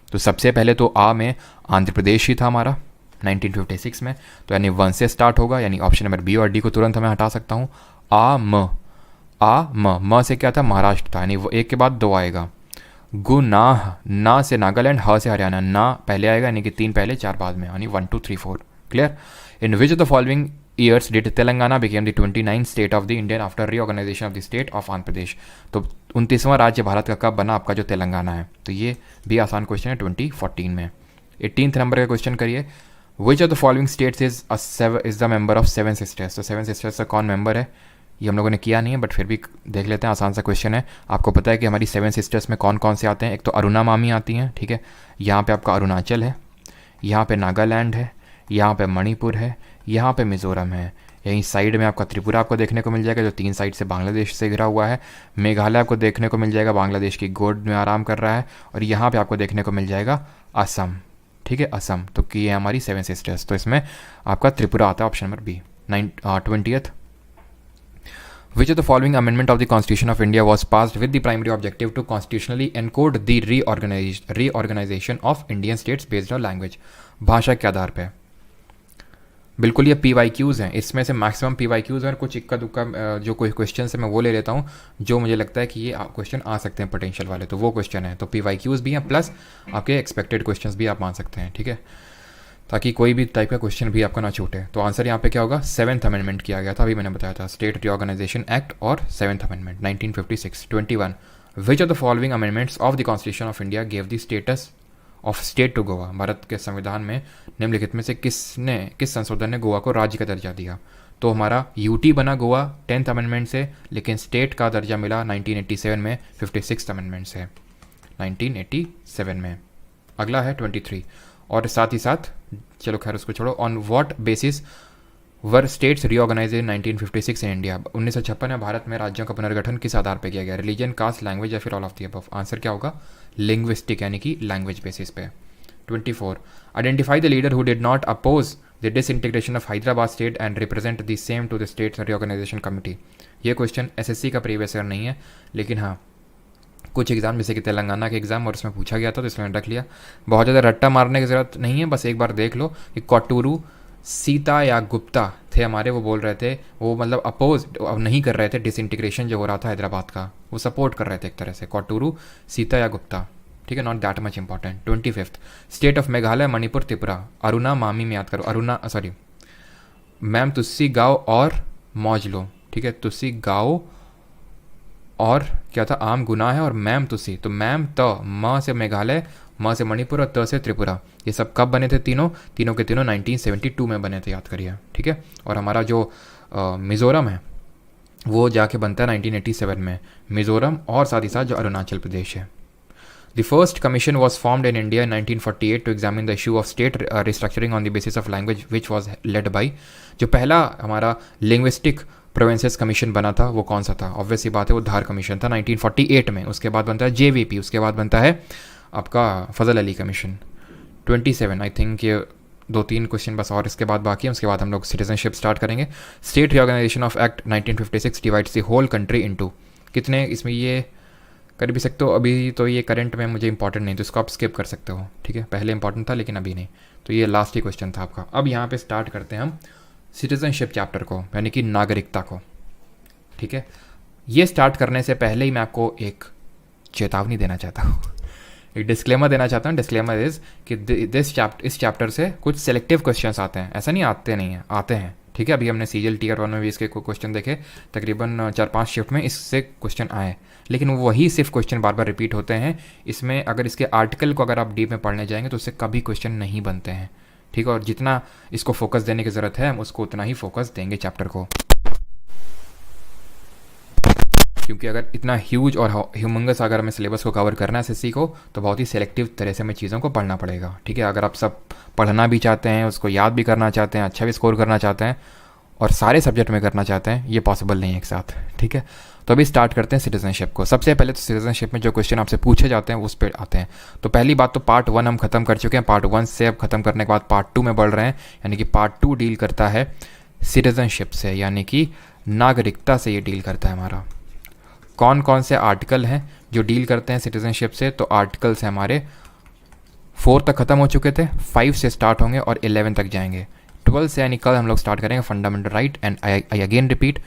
तो सबसे पहले तो आ में आंध्र प्रदेश ही था हमारा 1956 में, तो यानी 1 से स्टार्ट होगा, यानी ऑप्शन नंबर बी और डी को तुरंत मैं हटा सकता हूँ। म से क्या था, महाराष्ट्र था, यानी वो एक के बाद दो आएगा। गुनाह, ना से नागालैंड, ह से हरियाणा, ना पहले आएगा यानी कि तीन पहले चार बाद में, यानी 1 2 3 4। Clear. In which of the following years did Telangana become the 29th state of the Indian after reorganization of the state of Andhra Pradesh. तो 29वां राज्य भारत का कब बना आपका जो तेलंगाना है। तो ये भी आसान क्वेश्चन है 2014 में। 18th नंबर का क्वेश्चन करिए, विच of the following states is the member of seven sisters. तो सेवन सिस्टर्स का कौन मेंबर है, ये हम लोगों ने किया नहीं है बट फिर भी देख लेते हैं, आसान सा क्वेश्चन है। आपको पता है कि हमारी सेवन सिस्टर्स में कौन कौन से आते हैं, एक तो अरुणा मामी आती हैं, ठीक है, यहाँ पे आपका अरुणाचल है, यहाँ पे नागालैंड है, यहाँ पे मणिपुर है, यहाँ पे मिज़ोरम है, यहीं साइड में आपका त्रिपुरा आपको देखने को मिल जाएगा जो 3 साइड से बांग्लादेश से घिरा हुआ है, मेघालय आपको देखने को मिल जाएगा बांग्लादेश की गोद में आराम कर रहा है, और यहाँ पे आपको देखने को मिल जाएगा असम, ठीक है, असम। तो कि ये हमारी सेवन सिस्टर्स, तो इसमें आपका त्रिपुरा आता है option number B. 20th, which of the following amendment of the Constitution of India was passed with the primary objective to constitutionally encode the reorganization of Indian states based on language। भाषा के आधार पे। बिल्कुल ये PYQs हैं, इसमें से मैक्सिमम PYQs हैं, और कुछ इक्का दुक्का जो कोई क्वेश्चन है मैं वो ले लेता हूँ जो मुझे लगता है कि ये क्वेश्चन आ सकते हैं पोटेंशियल वाले, तो वो क्वेश्चन है। तो PYQs भी हैं प्लस आपके एक्सपेक्टेड क्वेश्चंस भी आप मान सकते हैं, ठीक है, ताकि कोई भी टाइप का क्वेश्चन भी आपका ना छूटे। तो आंसर यहाँ पे क्या होगा, 7th अमेंडमेंट किया गया था, अभी मैंने बताया था, स्टेट रीऑर्गेनाइजेशन एक्ट और 7th amendment 1956। 21, which of the following amendments of the constitution of India gave the status of state to Goa. भारत के संविधान में निम्नलिखित में से किस संशोधन ने गोवा को राज्य का दर्जा दिया। तो हमारा यूटी बना गोवा 10th अमेंडमेंट से, लेकिन स्टेट का दर्जा मिला 1987 में 56th अमेंडमेंट से, 1987 में। अगला है 23, और साथ ही साथ चलो खैर उसको छोड़ो, on what basis were states reorganise in 1956 in India. 1956 में भारत में राज्यों का पुनर्गठन किस आधार पर किया गया, रिलीजन, कास्ट, लैंग्वेज या फिर all of the above. Answer क्या होगा, लिंग्विस्टिक यानी कि लैंग्वेज बेसिस पे। 24, identify the leader who did not oppose the disintegration of Hyderabad state and represent the same to the state reorganisation committee. ये क्वेश्चन एसएससी का प्रीवियस ईयर नहीं है, लेकिन हाँ कुछ एग्जाम जैसे कि तेलंगाना के एग्जाम और उसमें पूछा गया था, तो इसमें रख लिया। बहुत ज़्यादा रट्टा मारने की ज़रूरत नहीं है, बस एक बार देख लो कि कटुरु सीता या गुप्ता थे हमारे, वो बोल रहे थे, वो मतलब अपोज नहीं कर रहे थे डिसइंटीग्रेशन जो हो रहा था हैदराबाद का, वो सपोर्ट कर रहे थे एक तरह से, कटुरु सीता या गुप्ता, ठीक है, not that much important. 25, state of Meghalaya, Manipur, Tripura. Aruna मामी में याद करो, अरुणा सॉरी मैम तुस्सी गाओ और मौज लो, ठीक है, तुस्सी गाओ और क्या था, आम गुनाह है, और मैम तुसी, तो मैम त, म से मेघालय, म से मणिपुर और त से त्रिपुरा। ये सब कब बने थे, तीनों के तीनों 1972 में बने थे, याद करिए, ठीक है। और हमारा जो मिज़ोरम है वो जाके बनता है 1987 में, मिज़ोरम, और साथ ही साथ जो अरुणाचल प्रदेश है। The first commission was formed in India in 1948 to examine the issue of state restructuring on the basis of language, which was led by, जो पहला हमारा लिंग्विस्टिक प्रोविंसेस कमीशन बना था वो कौन सा था, ऑब्वियस सी बात है वो धार कमीशन था 1948 में। उसके बाद बनता है JVP, उसके बाद बनता है आपका फजल अली कमीशन। 27, आई थिंक ये 2-3 क्वेश्चन बस और इसके बाद बाकी है, उसके बाद हम लोग सिटीजनशिप स्टार्ट करेंगे। State reorganisation of act 1956 divides the whole country into, कितने इसमें ये कर भी सकते हो, अभी तो ये करंट में मुझे इंपॉर्टेंट नहीं, तो इसको आप स्किप कर सकते हो, ठीक है, पहले इंपॉर्टेंट था लेकिन अभी नहीं, तो ये लास्ट ही क्वेश्चन था आपका। अब यहाँ पे स्टार्ट करते हैं हम सिटीजनशिप चैप्टर को, यानी कि नागरिकता को, ठीक है। ये स्टार्ट करने से पहले ही मैं आपको एक चेतावनी देना चाहता हूँ, एक डिस्क्लेमर देना चाहता हूँ। डिस्क्लेमर इज़ कि इस चैप्टर से कुछ सेलेक्टिव क्वेश्चंस आते हैं, ऐसा नहीं आते नहीं हैं, आते हैं, ठीक है। अभी हमने CGL Tier 1 में भी इसके क्वेश्चन देखे, तकरीबन 4-5 शिफ्ट में इससे क्वेश्चन आए, लेकिन वही सिर्फ क्वेश्चन बार बार रिपीट होते हैं। इसमें अगर इसके आर्टिकल को अगर आप डीप में पढ़ने जाएंगे तो उससे कभी क्वेश्चन नहीं बनते हैं, ठीक है। और जितना इसको फोकस देने की ज़रूरत है हम उसको उतना ही फोकस देंगे चैप्टर को, क्योंकि अगर इतना ह्यूज और ह्यूमंगस अगर हमें सिलेबस को कवर करना है SSC को, तो बहुत ही सेलेक्टिव तरह से हमें चीज़ों को पढ़ना पड़ेगा, ठीक है। अगर आप सब पढ़ना भी चाहते हैं, उसको याद भी करना चाहते हैं, अच्छा भी स्कोर करना चाहते हैं और सारे सब्जेक्ट में करना चाहते हैं, ये पॉसिबल नहीं है एक साथ, ठीक है। तो अभी स्टार्ट करते हैं सिटीजनशिप को। सबसे पहले तो सिटीजनशिप में जो क्वेश्चन आपसे पूछे जाते हैं उस पर आते हैं। तो पहली बात तो पार्ट 1 हम खत्म कर चुके हैं, पार्ट 1 से अब खत्म करने के बाद पार्ट 2 में बढ़ रहे हैं, यानी कि पार्ट 2 डील करता है सिटीजनशिप से, यानी कि नागरिकता से ये डील करता है हमारा। कौन कौन से आर्टिकल हैं जो डील करते हैं सिटीजनशिप से, तो आर्टिकल्स हैं हमारे 4 तक ख़त्म हो चुके थे, 5 से स्टार्ट होंगे और 11 तक जाएंगे। 12 से यानी कल हम लोग स्टार्ट करेंगे fundamental right, and I again repeat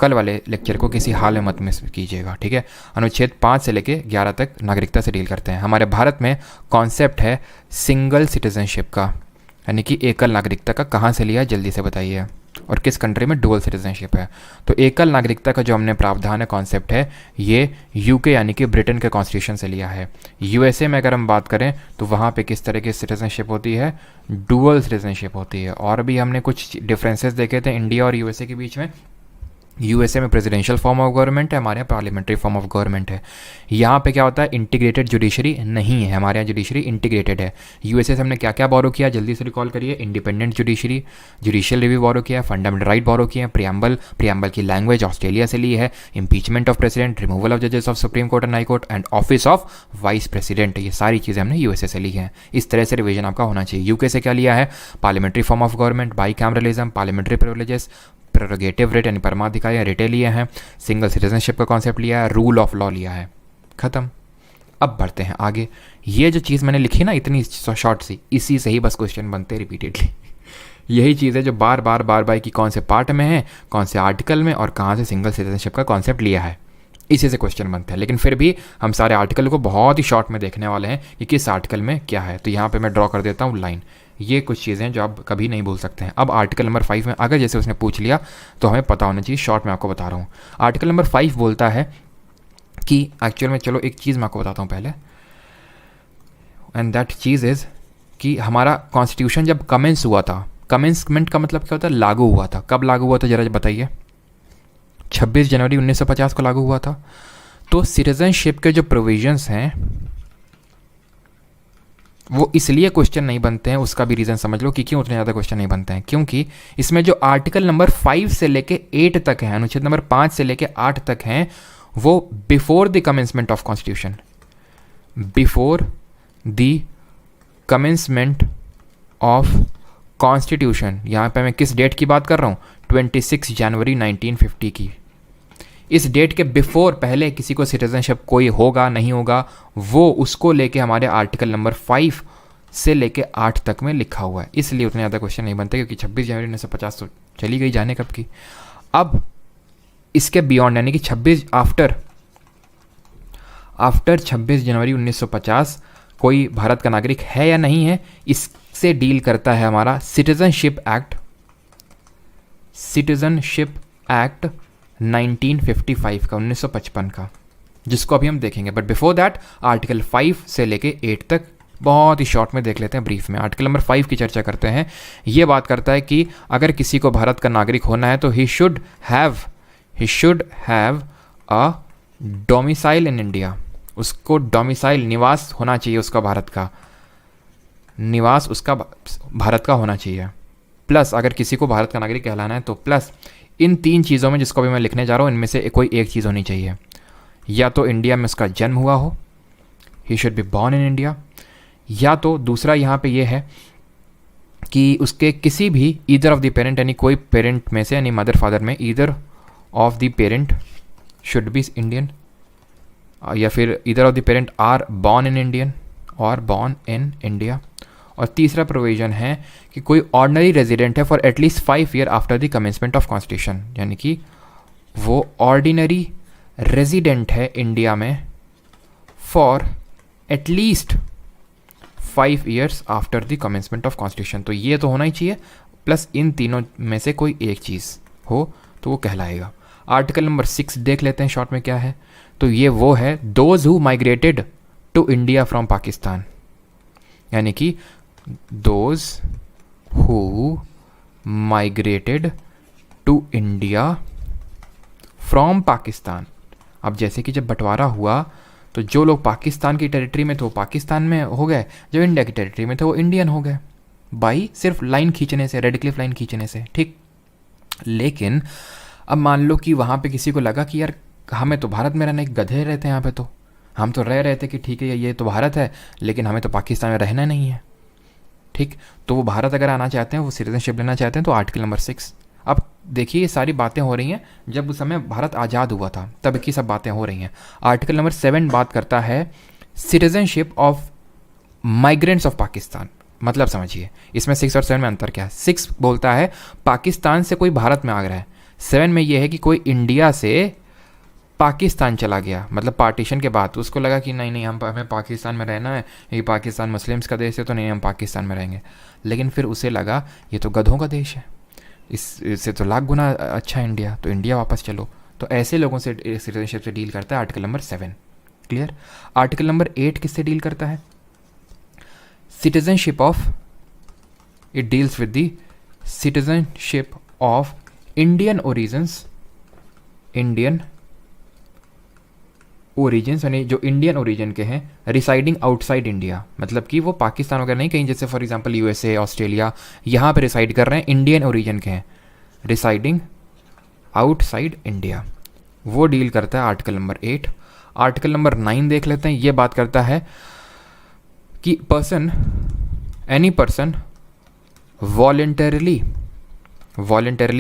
कल वाले लेक्चर को किसी हाल में मत मिस कीजिएगा, ठीक है। अनुच्छेद 5 से लेके 11 तक नागरिकता से डील करते हैं। हमारे भारत में कॉन्सेप्ट है सिंगल सिटीजनशिप का, यानी कि एकल नागरिकता का। कहाँ से लिया है जल्दी से बताइए, और किस कंट्री में डुअल सिटीजनशिप है। तो एकल नागरिकता का जो हमने प्रावधान है, कॉन्सेप्ट है, ये यूके यानी कि ब्रिटेन के कॉन्स्टिट्यूशन से लिया है। यूएसए में अगर हम बात करें तो वहाँ पे किस तरह की सिटीजनशिप होती है, डुअल सिटीजनशिप होती है। और भी हमने कुछ डिफरेंसेस देखे थे इंडिया और यूएसए के बीच में। यूएसए में प्रेसिडेंशियल फॉर्म ऑफ गवर्नमेंट है, हमारे यहाँ पार्लियामेंट्री फॉर्म ऑफ गवर्नमेंट है। यहाँ पे क्या होता है, इंटीग्रेटेड जुडिशरी नहीं है, हमारे यहाँ जुडिशरी इंटीग्रेटेड है। यूएसए से हमने क्या क्या बोरो किया, जल्दी से रिकॉल करिए। इंडिपेंडेंट जुडिशरी, जुडिशियल रिव्यू बोरो किया, फंडामेंटल राइट बोरो किए हैं, प्रियम्बल की लैंग्वेज ऑस्ट्रेलिया से ली है, impeachment of president, removal of जजेस of supreme court and high court, and office of vice president, ये सारी चीज़ें हमने यूएसए से ली हैं। इस तरह से रिविजन आपका होना चाहिए। यूके से क्या लिया है, parliamentary form of government, by cameralism, parliamentary privileges, prerogative rate यानी परमाधिकार या रेटे लिए हैं, सिंगल सिटीजनशिप का कॉन्सेप्ट लिया है, रूल ऑफ लॉ लिया है, खत्म। अब बढ़ते हैं आगे। ये जो चीज़ मैंने लिखी ना इतनी शॉर्ट सी, इसी से ही बस क्वेश्चन बनते हैं रिपीटेडली। यही चीज़ है जो बार बार कि कौन से पार्ट में है, कौन से आर्टिकल में, और कहाँ से सिंगल सिटीजनशिप का कॉन्सेप्ट लिया है, इसी से क्वेश्चन बनते हैं। लेकिन फिर भी हम सारे आर्टिकल को बहुत ही शॉर्ट में देखने वाले हैं कि किस आर्टिकल में क्या है। तो यहाँ पे मैं ड्रॉ कर देता हूँ लाइन। ये कुछ चीज़ें जो आप कभी नहीं भूल सकते हैं। अब आर्टिकल नंबर 5 में अगर जैसे उसने पूछ लिया तो हमें पता होना चाहिए, शॉर्ट में आपको बता रहा हूँ। आर्टिकल नंबर 5 बोलता है कि एक्चुअल में, चलो एक चीज़ मैं आपको बताता हूँ पहले, एंड दैट चीज़ इज़ कि हमारा कॉन्स्टिट्यूशन जब कमेंस हुआ था, कमेंसमेंट का मतलब क्या होता है, लागू हुआ था। कब लागू हुआ था जरा बताइए, 26 जनवरी 1950 को लागू हुआ था। तो सिटीजनशिप के जो प्रोविजंस हैं वो इसलिए क्वेश्चन नहीं बनते हैं, उसका भी रीज़न समझ लो कि क्यों उतने ज़्यादा क्वेश्चन नहीं बनते हैं। क्योंकि इसमें जो आर्टिकल नंबर 5 से लेके 8 तक है, अनुच्छेद नंबर 5 से लेके 8 तक हैं, वो before the commencement of constitution, before the commencement of constitution. यहाँ पे मैं किस डेट की बात कर रहा हूँ, 26 जनवरी 1950 की। इस डेट के बिफोर, पहले किसी को सिटीजनशिप कोई होगा नहीं होगा, वो उसको लेके हमारे आर्टिकल नंबर 5 से लेके 8 तक में लिखा हुआ है। इसलिए उतने ज़्यादा क्वेश्चन नहीं बनते, क्योंकि 26 जनवरी 1950 तो चली गई, जाने कब की। अब इसके बियॉन्ड यानी कि 26 आफ्टर 26 जनवरी 1950 कोई भारत का नागरिक है या नहीं है, इससे डील करता है हमारा सिटीजनशिप एक्ट 1955 का, 1955 का, जिसको अभी हम देखेंगे। बट बिफोर दैट आर्टिकल 5 से लेके 8 तक बहुत ही शॉर्ट में देख लेते हैं, ब्रीफ में। आर्टिकल नंबर 5 की चर्चा करते हैं। ये बात करता है कि अगर किसी को भारत का नागरिक होना है तो he should have a domicile in India. उसको डोमिसाइल, निवास होना चाहिए उसका, भारत का निवास उसका भारत का होना चाहिए। प्लस अगर किसी को भारत का नागरिक कहलाना है तो प्लस इन 3 चीज़ों में, जिसको भी मैं लिखने जा रहा हूँ, इनमें से कोई एक चीज़ होनी चाहिए। या तो इंडिया में उसका जन्म हुआ हो, he should be born in India, या तो दूसरा यहाँ पे ये है कि उसके किसी भी ईदर ऑफ द पेरेंट, यानी कोई पेरेंट में से, यानी मदर फादर में, either of the parent should be Indian, या फिर either of the parent are born in Indian और बॉर्न इन इंडिया। और तीसरा प्रोविजन है कि कोई ऑर्डिनरी रेजिडेंट है for at least 5 year after the commencement of constitution, यानी कि वो ऑर्डिनरी रेजिडेंट है इंडिया में for at least 5 years after the commencement of constitution. तो ये तो होना ही चाहिए, प्लस इन तीनों में से कोई एक चीज़ हो तो वो कहलाएगा। आर्टिकल नंबर 6 देख लेते हैं शॉर्ट में क्या है। तो ये वो है, those who migrated to India from Pakistan, यानी कि those who migrated to India from Pakistan. अब जैसे कि जब बंटवारा हुआ तो जो लोग पाकिस्तान की टेरिटरी में थे वो पाकिस्तान में हो गए, जो इंडिया की टेरिटरी में थे वो इंडियन हो गए, बाई सिर्फ लाइन खींचने से, रेड क्लिफ लाइन खींचने से, ठीक। लेकिन अब मान लो कि वहाँ पे किसी को लगा कि यार हमें तो भारत में रहना, एक गधे रहते हैं यहाँ पे, तो हम तो रह रहे थे कि ठीक है ये तो भारत है, लेकिन हमें तो पाकिस्तान में रहना नहीं है, ठीक। तो वो भारत अगर आना चाहते हैं, वो सिटीजनशिप लेना चाहते हैं, तो आर्टिकल नंबर 6। अब देखिए ये सारी बातें हो रही हैं जब उस समय भारत आज़ाद हुआ था, तब की सब बातें हो रही हैं। आर्टिकल नंबर 7 बात करता है citizenship of migrants of Pakistan. मतलब समझिए इसमें 6 और 7 में अंतर क्या है। 6 बोलता है पाकिस्तान से कोई भारत में आ रहा है, 7 में ये है कि कोई इंडिया से पाकिस्तान चला गया, मतलब पार्टीशन के बाद उसको लगा कि नहीं नहीं हमें पाकिस्तान में रहना है, ये पाकिस्तान मुस्लिम्स का देश है तो नहीं हम पाकिस्तान में रहेंगे। लेकिन फिर उसे लगा ये तो गधों का देश है, इससे तो लाख गुना अच्छा है इंडिया, तो इंडिया वापस चलो। तो ऐसे लोगों से सिटीजनशिप से डील करता है article number 7। Clear. Article number 8 किससे डील करता है? Citizenship of, it deals with the citizenship of Indian origins, Indian origins यानी जो इंडियन ओरिजिन के हैं, रिसाइडिंग आउटसाइड इंडिया, मतलब कि वो पाकिस्तान वगैरह नहीं, कहीं जैसे फॉर एग्जांपल यूएसए, ऑस्ट्रेलिया, यहाँ पे रिसाइड कर रहे हैं, इंडियन ओरिजिन के हैं, रिसाइडिंग आउटसाइड इंडिया, वो डील करता है आर्टिकल नंबर 8। आर्टिकल नंबर 9 देख लेते हैं। ये बात करता है कि पर्सन, एनी पर्सन वॉलेंटरली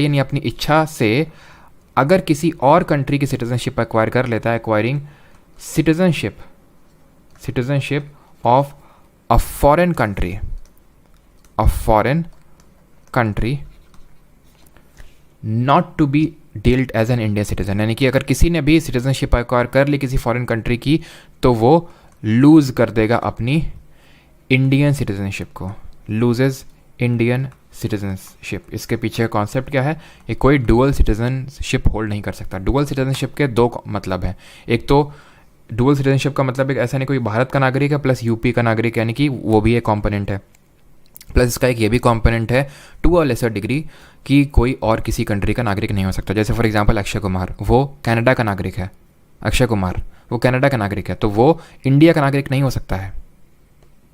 यानी अपनी इच्छा से अगर किसी और कंट्री की सिटीजनशिप एक्वायर कर लेता है, acquiring citizenship of a foreign country not to be dealt as an Indian citizen, यानी कि अगर किसी ने भी सिटीजनशिप एक्वायर कर ली किसी फॉरेन कंट्री की तो वो लूज कर देगा अपनी इंडियन सिटीजनशिप को, लूजेज इंडियन सिटीजनशिप। इसके पीछे कॉन्सेप्ट क्या है? ये कोई डुअल सिटीजनशिप होल्ड नहीं कर सकता। डुअल सिटीजनशिप के दो मतलब हैं। एक तो डुअल सिटीजनशिप का मतलब एक ऐसा नहीं कोई भारत का नागरिक है प्लस यूपी का नागरिक, यानी कि वो भी एक कॉम्पोनेंट है, प्लस इसका एक ये भी कॉम्पोनेंट है टू अ लेसर डिग्री कि कोई और किसी कंट्री का नागरिक नहीं हो सकता। जैसे फॉर एग्जांपल अक्षय कुमार, वो कनाडा का नागरिक है, अक्षय कुमार वो कनाडा का नागरिक है, तो वो इंडिया का नागरिक नहीं हो सकता है।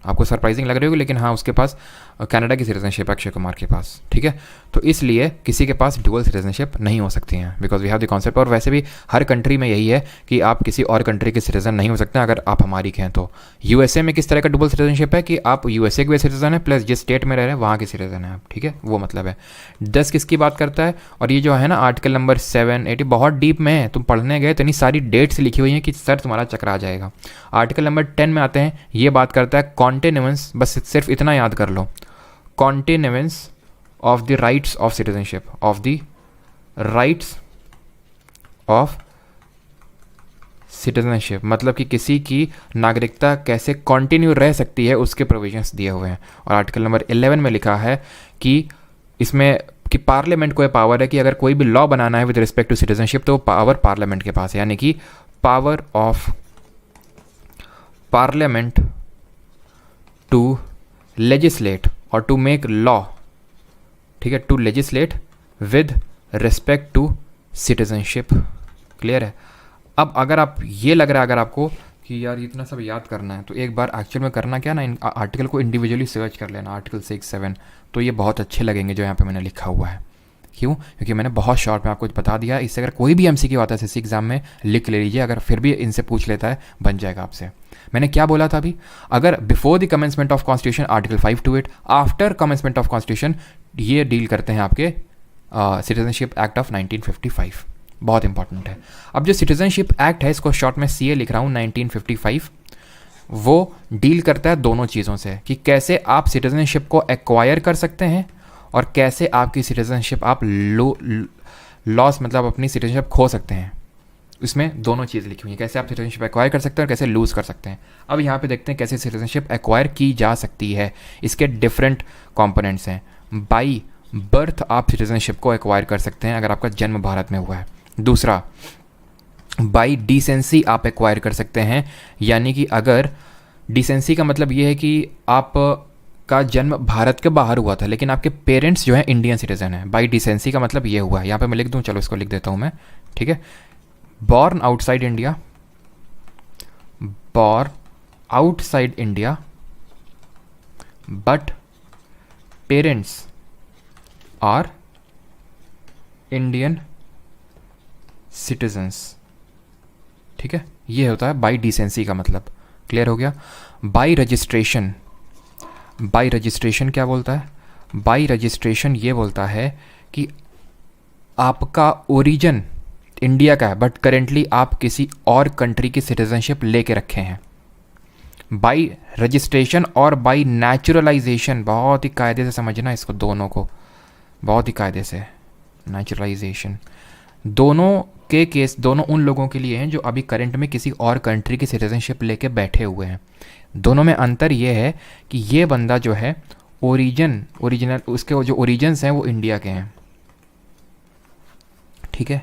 आपको सरप्राइजिंग लग रही होगी, लेकिन हाँ उसके पास कनाडा की सिटीजनशिप है अक्षय कुमार के पास, ठीक है। तो इसलिए किसी के पास डुअल सिटीजनशिप नहीं हो सकती हैं, because we have the concept. और वैसे भी हर कंट्री में यही है कि आप किसी और कंट्री के सिटीजन नहीं हो सकते अगर आप हमारी के हैं तो। यूएसए में किस तरह का डुअल सिटीजनशिप है कि आप यूएसए के भी सिटीजन है प्लस जिस स्टेट में रह रहे हैं वहाँ के सिटीजन है आप, ठीक है, वो मतलब है। 10 किसकी बात करता है? और ये जो है ना आर्टिकल नंबर 7, 8 बहुत डीप में है, तुम पढ़ने गए तो इतनी सारी डेट्स लिखी हुई हैं कि सर तुम्हारा चकरा जाएगा। आर्टिकल नंबर 10 में आते हैं, ये बात करता है कॉन्टिन्यूएंस, बस सिर्फ इतना याद कर लो, continuance of the rights of citizenship, of the rights of citizenship, मतलब कि किसी की नागरिकता कैसे कंटिन्यू रह सकती है उसके प्रोविजंस दिए हुए हैं। और आर्टिकल नंबर 11 में लिखा है कि इसमें कि पार्लियामेंट को यह पावर है कि अगर कोई भी लॉ बनाना है विद रिस्पेक्ट टू सिटीजनशिप तो वो पावर पार्लियामेंट के पास है, यानी कि power of parliament to legislate और टू मेक लॉ, ठीक है, to legislate with respect to citizenship. Clear है? अब अगर आप ये लग रहा है अगर आपको कि यार इतना सब याद करना है तो एक बार एक्चुअल में करना क्या ना, इन आर्टिकल को इंडिविजुअली सर्च कर लेना, आर्टिकल 6, 7, तो ये बहुत अच्छे लगेंगे जो यहाँ पे मैंने लिखा हुआ है। क्यों? क्योंकि मैंने बहुत शॉर्ट में आपको बता दिया। इससे अगर कोई भी एमसीक्यू आता है एसएससी एग्जाम में लिख ले लीजिए, अगर फिर भी इनसे पूछ लेता है बन जाएगा आपसे। मैंने क्या बोला था अभी? अगर before the commencement of constitution article 5 to 8, after commencement of constitution ये डील करते हैं आपके सिटीजनशिप एक्ट ऑफ 1955, बहुत इंपॉर्टेंट है। अब जो सिटीजनशिप एक्ट है इसको शॉर्ट में सीए लिख रहा हूँ 1955, वो डील करता है दोनों चीज़ों से कि कैसे आप सिटीजनशिप को एक्वायर कर सकते हैं और कैसे आपकी सिटीजनशिप आप लॉस मतलब अपनी सिटीजनशिप खो सकते हैं। इसमें दोनों चीज़ लिखी हुई है, कैसे आप सिटीजनशिप एक्वायर कर सकते हैं और कैसे लूज़ कर सकते हैं। अब यहाँ पे देखते हैं कैसे सिटीजनशिप एक्वायर की जा सकती है। इसके डिफरेंट कंपोनेंट्स हैं। बाई बर्थ आप सिटीजनशिप को एक्वायर कर सकते हैं अगर आपका जन्म भारत में हुआ है। दूसरा, बाई डिसेंसी आप एक्वायर कर सकते हैं, यानी कि अगर डिसेंसी का मतलब ये है कि आप का जन्म भारत के बाहर हुआ था लेकिन आपके पेरेंट्स जो हैं इंडियन सिटीजन हैं। बाई डिसेंसी का मतलब ये हुआ है, यहाँ पे मैं लिख दूँ, चलो इसको लिख देता हूँ मैं, ठीक है। Born outside India, born outside India but parents are Indian citizens, ठीक है। ये होता है बाई डिसेंसी का मतलब। क्लियर हो गया? बाई रजिस्ट्रेशन, बाई रजिस्ट्रेशन क्या बोलता है? बाई रजिस्ट्रेशन ये बोलता है कि आपका ओरिजिन इंडिया का है बट करेंटली आप किसी और कंट्री की सिटीजनशिप लेके रखे हैं। बाई रजिस्ट्रेशन और बाई नेचुरलाइजेशन, बहुत ही कायदे से समझना इसको, दोनों को बहुत ही कायदे से। नेचुरलाइजेशन दोनों के केस, दोनों उन लोगों के लिए हैं जो अभी करंट में किसी और कंट्री की सिटीजनशिप लेके बैठे हुए हैं। दोनों में अंतर ये है कि ये बंदा जो है ओरिजिनल उसके जो ओरिजिन्स हैं वो इंडिया के हैं, ठीक है।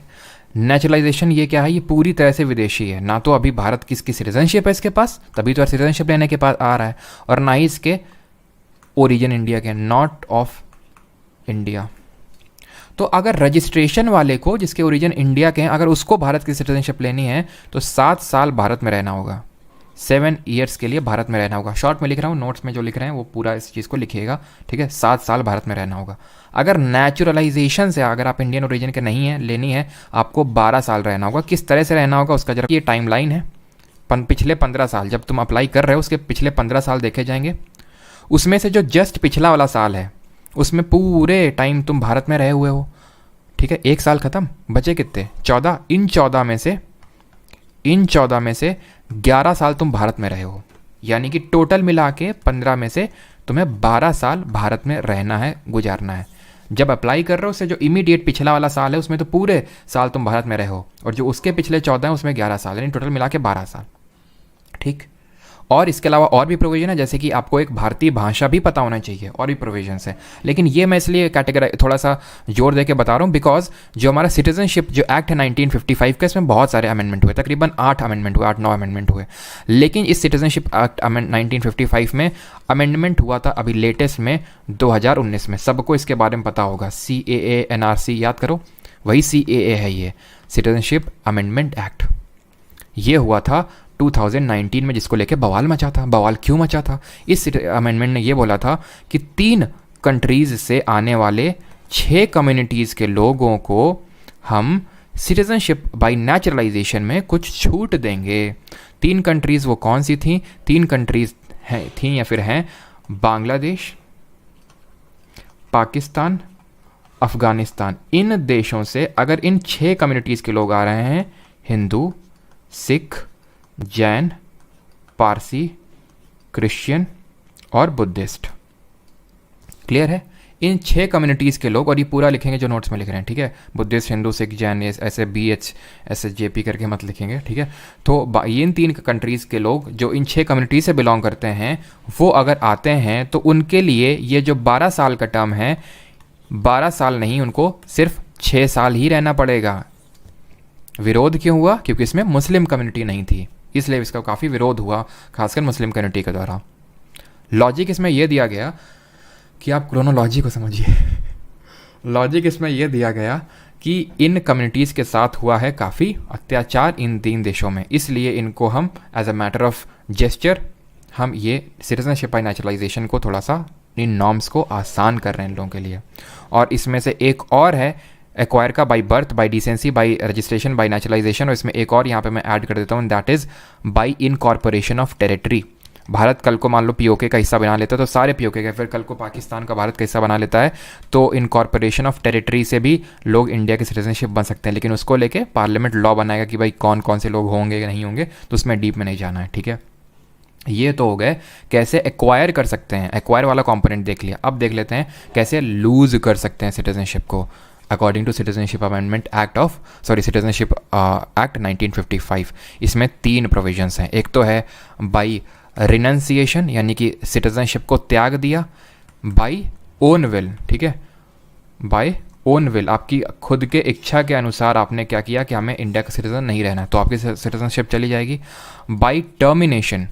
नेचुरलाइजेशन ये क्या है, ये पूरी तरह से विदेशी है, ना तो अभी भारत की इसकी सिटीजनशिप है इसके पास, तभी तो सिटीजनशिप लेने के पास आ रहा है, और ना ही इसके ओरिजिन इंडिया के, नॉट ऑफ इंडिया। तो अगर रजिस्ट्रेशन वाले को, जिसके ओरिजिन इंडिया के हैं, अगर उसको भारत की सिटीजनशिप लेनी है तो 7 साल भारत में रहना होगा, 7 ईयर्स के लिए भारत में रहना होगा। शॉर्ट में लिख रहा हूँ, नोट्स में जो लिख रहे हैं वो पूरा इस चीज़ को लिखिएगा, ठीक है। 7 साल भारत में रहना होगा। अगर नेचुरलाइजेशन से, अगर आप इंडियन ओरिजिन के नहीं है, लेनी है, आपको 12 साल रहना होगा। किस तरह से रहना होगा उसका जरा ये टाइम लाइन है, पिछले 15 साल जब तुम अप्लाई कर रहे हो उसके पिछले 15 साल देखे जाएंगे। उसमें से जो जस्ट पिछला वाला साल है उसमें पूरे टाइम तुम भारत में रहे हुए हो, ठीक है। 1 साल खत्म, बचे कितने, 14। इन 14 में से 11 साल तुम भारत में रहे हो, यानी कि टोटल मिला के 15 में से तुम्हें 12 साल भारत में रहना है, गुजारना है। जब अप्लाई कर रहे हो उससे जो इमीडिएट पिछला वाला साल है उसमें तो पूरे साल तुम भारत में रहे हो, और जो उसके पिछले 14 हैं उसमें 11 साल, यानी टोटल मिला के 12 साल, ठीक। और इसके अलावा और भी प्रोविजन है, जैसे कि आपको एक भारतीय भाषा भी पता होना चाहिए, और भी प्रोविजन है। लेकिन ये मैं इसलिए कैटेगरी थोड़ा सा जोर दे के बता रहा हूँ बिकॉज जो हमारा सिटीजनशिप जो एक्ट है 1955 का, इसमें बहुत सारे अमेंडमेंट हुए, तकरीबन 8 अमेंडमेंट हुए, 8-9 अमेंडमेंट हुए। लेकिन इस सिटीजनशिप एक्ट 1955 में अमेंडमेंट हुआ था अभी लेटेस्ट में 2019 में। सबको इसके बारे में पता होगा, CAA NRC याद करो, वही CAA है ये, सिटीजनशिप अमेंडमेंट एक्ट। ये हुआ था 2019 में, जिसको लेके बवाल मचा था। बवाल क्यों मचा था? इस अमेंडमेंट ने ये बोला था कि 3 कंट्रीज़ से आने वाले 6 कम्युनिटीज़ के लोगों को हम सिटीजनशिप बाय नेचुरलाइजेशन में कुछ छूट देंगे। 3 कंट्रीज़ वो कौन सी थी? 3 कंट्रीज़ थी या फिर हैं बांग्लादेश, पाकिस्तान, अफ़गानिस्तान। इन देशों से अगर इन 6 कम्युनिटीज़ के लोग आ रहे हैं, हिंदू, सिख, जैन, पारसी, क्रिश्चियन और बुद्धिस्ट, क्लियर है? इन 6 कम्युनिटीज़ के लोग, और ये पूरा लिखेंगे जो नोट्स में लिख रहे हैं, ठीक है। बुद्धिस्ट, हिंदू, सिख, जैन, ऐसे BH SHJP करके मत लिखेंगे, ठीक है। तो ये इन 3 कंट्रीज़ के लोग जो इन 6 कम्युनिटी से बिलोंग करते हैं, वो अगर आते हैं तो उनके लिए ये जो 12 साल का टर्म है, 12 साल नहीं, उनको सिर्फ 6 साल ही रहना पड़ेगा। विरोध क्यों हुआ? क्योंकि इसमें मुस्लिम कम्युनिटी नहीं थी, इसलिए इसका काफ़ी विरोध हुआ, खासकर मुस्लिम कम्युनिटी के द्वारा। लॉजिक इसमें यह दिया गया कि आप क्रोनोलॉजी को समझिए। लॉजिक इसमें यह दिया गया कि इन कम्युनिटीज़ के साथ हुआ है काफ़ी अत्याचार इन 3 देशों में, इसलिए इनको हम as a matter of gesture हम ये सिटीजनशिप बाय नेचुरलाइजेशन को थोड़ा सा, इन नॉर्म्स को आसान कर रहे हैं इन लोगों के लिए। और इसमें से एक और है एक्वायर का, by birth, by decency, by registration, by naturalisation, और इसमें एक और यहाँ पे मैं ऐड कर देता हूँ, that is by incorporation of territory. Bharat कल को मान लो POK का हिस्सा बना लेता है तो सारे POK का, फिर कल को पाकिस्तान का भारत का हिस्सा बना लेता है तो इनकॉर्पोरेशन ऑफ टेरिटरी से भी लोग इंडिया की सिटीजनशिप बन सकते हैं। लेकिन उसको लेके पार्लियामेंट लॉ बनाएगा कि भाई कौन कौन से लोग होंगे या नहीं होंगे, तो उसमें डीप में नहीं जाना है, ठीक है। ये तो हो गए कैसे एक्वायर कर सकते हैं, एक्वायर वाला कंपोनेंट देख लिया। अब देख लेते हैं कैसे लूज कर सकते हैं सिटीजनशिप को according to citizenship amendment citizenship act 1955। इसमें 3 प्रोविजंस हैं। एक तो है बाई रिनंसिएशन, यानी कि सिटीजनशिप को त्याग दिया, बाई ओन विल, ठीक है, बाय ओन विल, आपकी खुद के इच्छा के अनुसार आपने क्या किया कि हमें इंडिया का सिटीजन नहीं रहना है, तो आपकी सिटीजनशिप चली जाएगी। बाई टर्मिनेशन,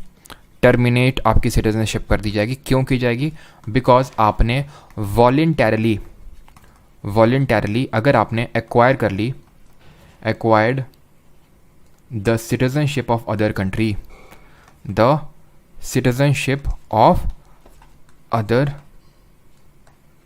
टर्मिनेट आपकी सिटीजनशिप कर दी जाएगी। क्यों की जाएगी? बिकॉज आपने वॉलेंटरली अगर आपने एक्वायर कर ली, acquired the citizenship of other country, the citizenship of other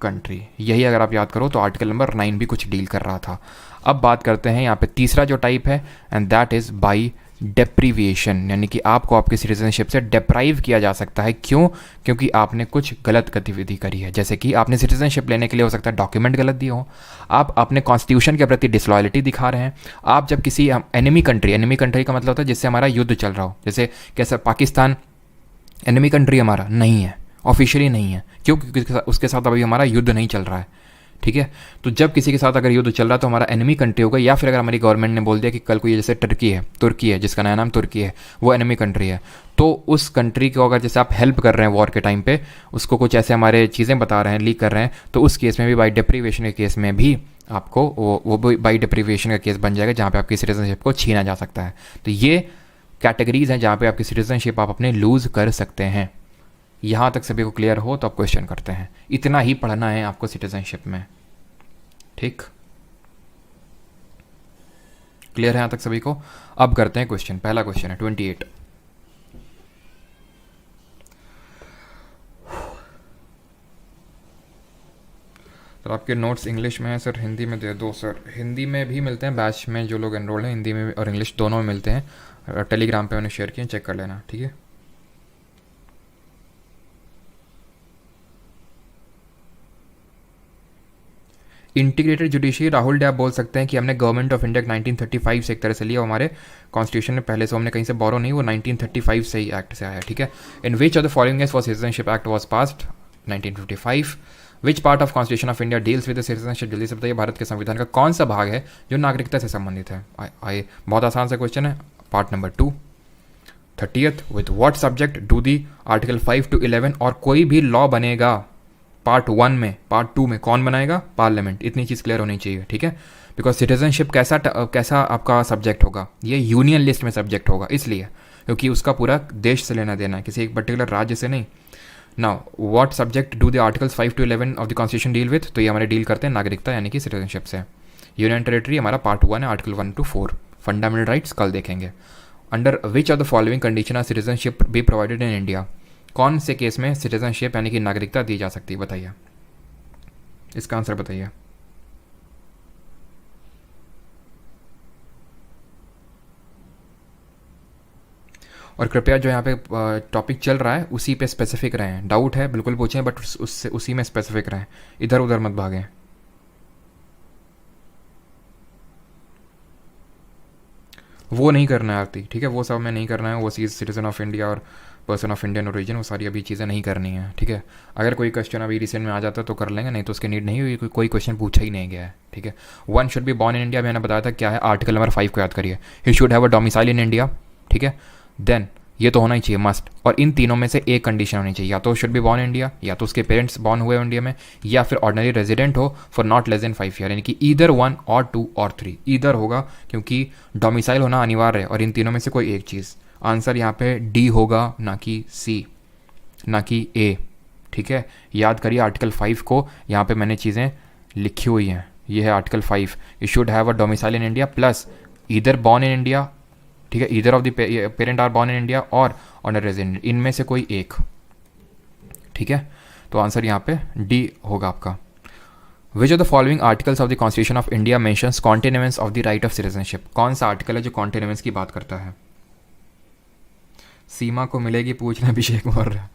country, यही अगर आप याद करो तो आर्टिकल नंबर 9 भी कुछ डील कर रहा था। अब बात करते हैं यहाँ पे तीसरा जो टाइप है, एंड दैट इज़ बाई डेप्रीविएशन, यानी कि आपको आपकी सिटीजनशिप से डेप्राइव किया जा सकता है। क्यों? क्योंकि आपने कुछ गलत गतिविधि करी है, जैसे कि आपने सिटीजनशिप लेने के लिए हो सकता है डॉक्यूमेंट गलत दिए हो, आप अपने कॉन्स्टिट्यूशन के प्रति डिसलॉयल्टी दिखा रहे हैं, आप जब किसी एनिमी कंट्री का मतलब होता है जिससे हमारा युद्ध चल रहा हो, जैसे कैसे पाकिस्तान एनिमी कंट्री हमारा नहीं है, ऑफिशियली नहीं है। क्यों? क्योंकि उसके साथ अभी हमारा युद्ध नहीं चल रहा है, ठीक है। तो जब किसी के साथ अगर युद्ध चल रहा है तो हमारा एनिमी कंट्री होगा, या फिर अगर हमारी गवर्नमेंट ने बोल दिया कि कल को ये जैसे तुर्की है जिसका नया नाम तुर्की है, वो एनिमी कंट्री है, तो उस कंट्री को अगर जैसे आप हेल्प कर रहे हैं वॉर के टाइम पे, उसको कुछ ऐसे हमारे चीज़ें बता रहे हैं, लीक कर रहे हैं, तो उस केस में भी बाई डिप्रीवेशन के केस में भी आपको वो बाई डिप्रीवेशन का केस बन जाएगा, जहाँ पे आपकी सिटीजनशिप को छीना जा सकता है। तो ये कैटेगरीज हैं जहाँ पे आपकी सिटीजनशिप आप अपने लूज़ कर सकते हैं। यहाँ तक सभी को क्लियर हो तो आप क्वेश्चन करते हैं। इतना ही पढ़ना है आपको सिटीजनशिप में, ठीक? क्लियर है यहाँ तक सभी को? अब करते हैं क्वेश्चन। पहला क्वेश्चन है 28। सर आपके नोट्स इंग्लिश में है सर, हिंदी में दे दो सर। हिंदी में भी मिलते हैं बैच में, जो लोग एनरोल हैं हिंदी में और इंग्लिश दोनों में मिलते हैं। टेलीग्राम पे मैंने शेयर किए, चेक कर लेना, ठीक है? इंटीग्रेटेड जुडिशरी, राहुल डे आप बोल सकते हैं कि हमने गवर्नमेंट ऑफ इंडिया 1935 से एक तरह से लिया, हमारे कॉन्स्टिट्यूशन में पहले से हमने कहीं से बोरो नहीं, वो 1935 से ही एक्ट से आया, ठीक है? In which of the following is for citizenship act was passed 1955। Which part of constitution of India deals with citizenship? जल्दी से बताइए, भारत के संविधान का कौन सा भाग है जो नागरिकता से संबंधित है? बहुत आसान सा क्वेश्चन है। Part number 2। 30th, with what subject do the article 5 to 11 और कोई भी लॉ बनेगा पार्ट 1 में, पार्ट 2 में कौन बनाएगा? पार्लियामेंट। इतनी चीज़ क्लियर होनी चाहिए, ठीक है? बिकॉज सिटीजनशिप कैसा आपका सब्जेक्ट होगा? ये यूनियन लिस्ट में सब्जेक्ट होगा, इसलिए क्योंकि उसका पूरा देश से लेना देना है, किसी एक पर्टिकुलर राज्य से नहीं। Now what subject do the articles 5 to 11 of the constitution deal with? तो ये हमारे डील करते हैं नागरिकता यानी कि सिटीजनशिप से। यूनियन टेरिटरी हमारा पार्ट 1 है, आर्टिकल 1 to 4। फंडामेंटल राइट्स कल देखेंगे। Under which of the following condition of citizenship be provided in India? कौन से केस में सिटीजनशिप यानी कि नागरिकता दी जा सकती है? बताइए, इसका आंसर बताइए। और कृपया जो यहाँ पे टॉपिक चल रहा है उसी पे स्पेसिफिक रहें। डाउट है बिल्कुल पूछें, बट उससे उसी में स्पेसिफिक रहें, इधर उधर मत भागें। वो नहीं करना है आरती, ठीक है? वो सब में नहीं करना है। वो सिटीजन ऑफ इंडिया और पर्सन ऑफ इंडियन ओरिजिन, वो सारी अभी चीज़ें नहीं करनी है, ठीक है? अगर कोई क्वेश्चन अभी रिसेंट में आ जाता तो कर लेंगे, नहीं तो उसकी नीड नहीं हुई, कोई क्वेश्चन पूछा ही नहीं गया है, ठीक है? One should be born in India, मैंने बताया था क्या है, आर्टिकल नंबर 5 को याद करिए। He should have a domicile in India, ठीक है? देन ये तो होना ही चाहिए मस्ट। और इन तीनों में से एक कंडीशन होनी चाहिए, या तो शुड बी बॉर्न इंडिया, या तो उसके पेरेंट्स बॉर्न हुए इंडिया में, या फिर ऑर्डिनरी रेजिडेंट हो for not less than 5 year, यानी कि ईदर 1 और 2 और 3, ईदर होगा, क्योंकि डोमिसाइल होना अनिवार्य है और इन तीनों में से कोई एक चीज़। आंसर यहाँ पे डी होगा, ना कि सी, ना कि ए, ठीक है? याद करिए आर्टिकल 5 को, यहाँ पे मैंने चीज़ें लिखी हुई हैं। ये है article 5, you should have a domicile in India plus either born in India, ठीक है? Either of the parent are born in India और ऑनर रेजिडेंट, इनमें से कोई एक, ठीक है? तो आंसर यहाँ पे डी होगा आपका। Which of the following articles of the constitution of India mentions continuance of the right of citizenship? कौन सा आर्टिकल है जो कॉन्टिन्यूएंस की बात करता है? सीमा को मिलेगी पूछना, अभिषेक बोल रहा है।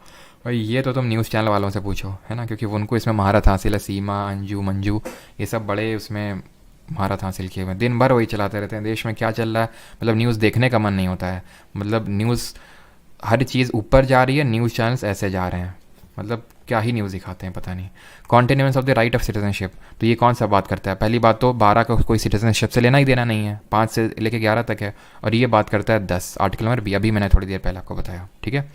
भाई ये तो तुम न्यूज़ चैनल वालों से पूछो, है ना? क्योंकि उनको इसमें महारत हासिल है। सीमा, अंजू, मंजू, ये सब बड़े उसमें महारत हासिल किए हुए, दिन भर वही चलाते रहते हैं। देश में क्या चल रहा है मतलब न्यूज़ देखने का मन नहीं होता है। मतलब न्यूज़, हर चीज़ ऊपर जा रही है, न्यूज़ चैनल्स ऐसे जा रहे हैं, मतलब क्या ही न्यूज़ दिखाते हैं पता नहीं। Continuance of the right of citizenship, तो ये कौन सा बात करता है? पहली बात तो 12 का कोई सिटीजनशिप से लेना ही देना नहीं है, 5 से लेकर 11 तक है, और ये बात करता है 10, आर्टिकल नंबर बी, अभी मैंने थोड़ी देर पहले आपको बताया, ठीक है?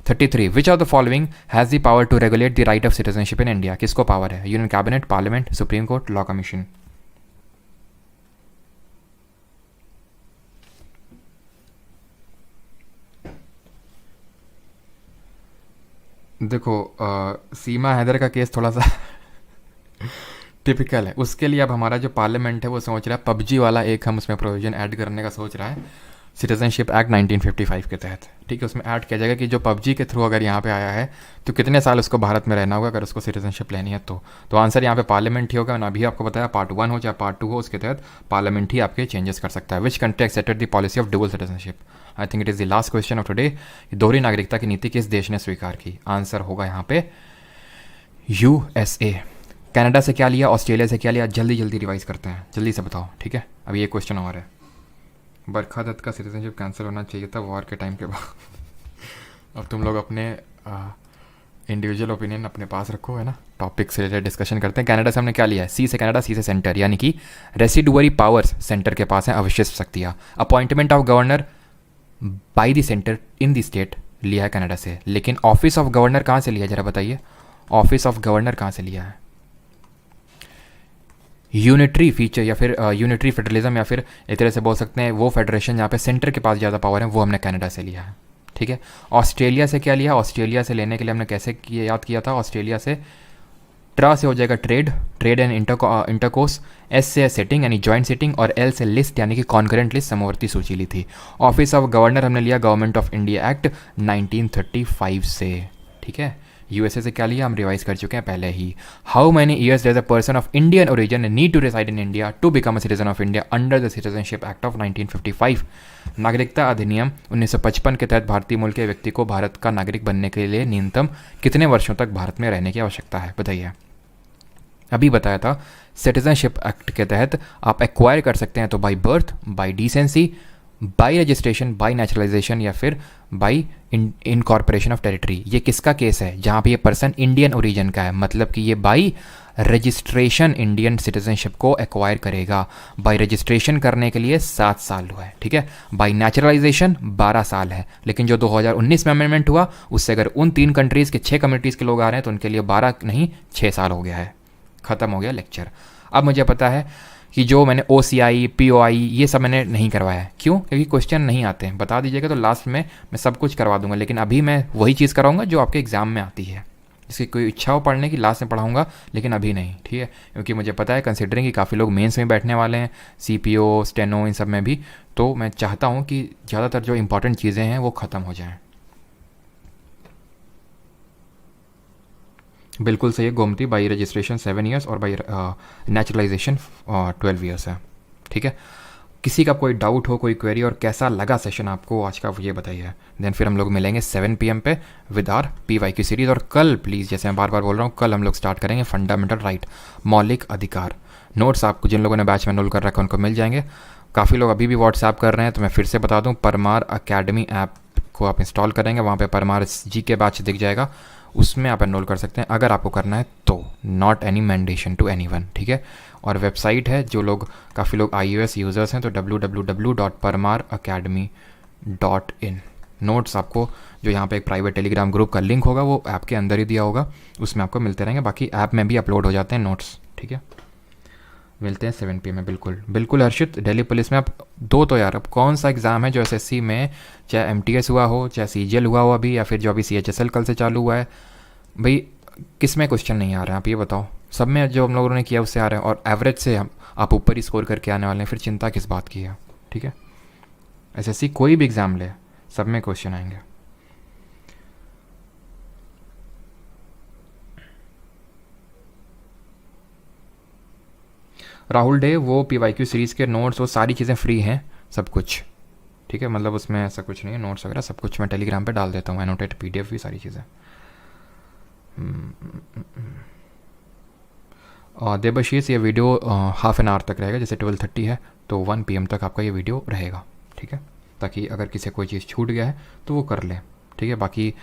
33, which of the following has the power to regulate the right of citizenship in India? किसको पावर है? Union cabinet, parliament, supreme court, law commission? देखो सीमा हैदर का केस थोड़ा सा टिपिकल है। उसके लिए अब हमारा जो पार्लियामेंट है वो सोच रहा है पबजी वाला एक हम उसमें प्रोविजन ऐड करने का सोच रहा है सिटीजनशिप एक्ट 1955 के तहत, ठीक है? उसमें ऐड किया जाएगा कि जो पबजी के थ्रू अगर यहाँ पे आया है तो कितने साल उसको भारत में रहना होगा अगर उसको सिटीजनशिप लेनी है तो आंसर यहाँ पे पार्लियामेंट ही होगा। ना भी आपको बताया पार्ट 1 हो चाहे पार्ट 2 हो, उसके तहत पार्लियामेंट ही आपके चेंजेस कर सकता है। Which country accepted the policy of dual citizenship? I think it is the last question of today. दोहरी नागरिकता की नीति किस देश ने स्वीकार की? आंसर होगा यहाँ पे USA। कनाडा से क्या लिया, ऑस्ट्रेलिया से क्या लिया? जल्दी जल्दी रिवाइज करते हैं, जल्दी से बताओ, ठीक है? अभी ये क्वेश्चन और है। बरखा दत्त का सिटीजनशिप कैंसिल होना चाहिए था वॉर के टाइम के बाद। अब तुम लोग अपने इंडिविजुअल ओपिनियन अपने पास रखो, है ना। टॉपिक से रिलेटेड डिस्कशन करते हैं। कनाडा से हमने क्या लिया है? सी से कनाडा, सी से सेंटर, यानी कि रेसिडुअरी पावर्स सेंटर के पास है, अवशिष्ट शक्तियाँ। Appointment of governor by the centre in the state लिया है कनाडा से, लेकिन ऑफिस ऑफ गवर्नर कहाँ से लिया है, जरा बताइए। ऑफिस ऑफ गवर्नर कहाँ से लिया है? यूनिटरी फीचर या फिर यूनिटरी फेडरलिज्म, या फिर एक तरह से बोल सकते हैं वो फेडरेशन जहाँ पे सेंटर के पास ज़्यादा पावर है, वो हमने कनाडा से लिया है, ठीक है। ऑस्ट्रेलिया से क्या लिया? ऑस्ट्रेलिया से लेने के लिए हमने कैसे याद किया था? ऑस्ट्रेलिया से ट्रा से हो जाएगा trade, trade and intercourse, S से सेटिंग यानी जॉइंट सेटिंग, और एल से लिस्ट यानी कि कॉन्करेंट लिस्ट, समवर्ती सूची ली थी। ऑफिस ऑफ गवर्नर हमने लिया गवर्नमेंट ऑफ इंडिया एक्ट 1935 से, ठीक है। यूएसए से क्या लिया? हम रिवाइज कर चुके हैं पहले ही। How many years does a person of Indian origin need to reside in India to become a citizen of India under the citizenship act of 1955? नागरिकता अधिनियम 1955 के तहत भारतीय मूल के व्यक्ति को भारत का नागरिक बनने के लिए न्यूनतम कितने वर्षों तक भारत में रहने की आवश्यकता है, बताइए। अभी बताया था सिटीजनशिप एक्ट के तहत आप एक्वायर कर सकते हैं तो by birth, by descent, by registration, by naturalisation, या फिर बाय इनकॉर्पोरेशन ऑफ टेरिटरी। ये किसका केस है? जहाँ पे ये पर्सन इंडियन ओरिजिन का है, मतलब कि ये बाय रजिस्ट्रेशन इंडियन सिटीजनशिप को एक्वायर करेगा। बाय रजिस्ट्रेशन करने के लिए 7 साल हुआ है, ठीक है। बाय नेचुरलाइजेशन 12 साल है, लेकिन जो 2019 में अमेंडमेंट हुआ उससे अगर उन 3 कंट्रीज़ के 6 कम्युनिटीज़ के लोग आ रहे हैं तो उनके लिए 12 नहीं 6 साल हो गया है। ख़त्म हो गया लेक्चर। अब मुझे पता है कि जो मैंने OCI, POI ये सब मैंने नहीं करवाया है, क्यों? क्योंकि क्वेश्चन नहीं आते हैं। बता दीजिएगा तो लास्ट में मैं सब कुछ करवा दूंगा, लेकिन अभी मैं वही चीज़ कराऊंगा जो आपके एग्ज़ाम में आती है। जिसकी कोई इच्छा हो पढ़ने की लास्ट में पढ़ाऊंगा, लेकिन अभी नहीं, ठीक है। क्योंकि मुझे पता है कंसिडरिंग कि काफ़ी लोग मेंस में बैठने वाले हैं, CPO, स्टेनो, इन सब में भी, तो मैं चाहता हूँ कि ज़्यादातर जो इंपॉर्टेंट चीज़ें हैं वो ख़त्म हो जाएँ। बिल्कुल सही है गोमती, बाई रजिस्ट्रेशन 7 ईयर्स और बाई नेचुरलाइजेशन 12 ईयर्स है, ठीक है। किसी का कोई डाउट हो, कोई क्वेरी, और कैसा लगा सेशन आपको आज का, ये बताइए। देन फिर हम लोग मिलेंगे 7 PM पे विद आर PYQ सीरीज़। और कल प्लीज़, जैसे मैं बार बार बोल रहा हूँ, कल हम लोग स्टार्ट करेंगे फंडामेंटल राइट, मौलिक अधिकार। नोट्स आपको जिन लोगों ने बैच में एनरोल कर रखा है उनको मिल जाएंगे। काफ़ी लोग अभी भी व्हाट्सएप कर रहे हैं, तो मैं फिर से बता दूँ, परमार अकेडमी ऐप को आप इंस्टॉल करेंगे, वहाँ पे परमार GK बैच दिख जाएगा, उसमें आप एनरोल कर सकते हैं अगर आपको करना है तो। नॉट एनी मैंडेशन टू एनीवन, ठीक है। और वेबसाइट है, जो लोग काफ़ी लोग iOS यूज़र्स हैं तो www.parmaracademy.in। नोट्स आपको जो यहाँ पे एक प्राइवेट टेलीग्राम ग्रुप का लिंक होगा वो ऐप के अंदर ही दिया होगा, उसमें आपको मिलते रहेंगे। बाकी ऐप में भी अपलोड हो जाते हैं नोट्स, ठीक है। मिलते हैं 7 PM में। बिल्कुल बिल्कुल हर्षित। दिल्ली पुलिस में आप दो तो यार, अब कौन सा एग्ज़ाम है जो SSC में, चाहे MTS हुआ हो, चाहे CGL हुआ हो अभी, या फिर जो अभी CHSL कल से चालू हुआ है, भाई किस में क्वेश्चन नहीं आ रहे हैं आप ये बताओ? सब में जो हम लोगों ने किया उससे आ रहे हैं, और एवरेज से हम आप ऊपर ही स्कोर करके आने वाले हैं, फिर चिंता किस बात की है, ठीक है। SSC कोई भी एग्ज़ाम ले, सब में क्वेश्चन आएंगे। राहुल डे, वो PYQ सीरीज़ के नोट्स, वो सारी चीज़ें फ्री हैं, सब कुछ, ठीक है। मतलब उसमें ऐसा कुछ नहीं है, नोट्स वगैरह सब कुछ मैं टेलीग्राम पे डाल देता हूँ, एनोटेट PDF भी, सारी चीज़ें। देवशीष, ये वीडियो हाफ एन आवर तक रहेगा, जैसे 12:30 है तो 1 PM तक आपका ये वीडियो रहेगा, ठीक है। ताकि अगर किसी कोई चीज़ छूट गया है तो वो कर ले, ठीक है। बाकी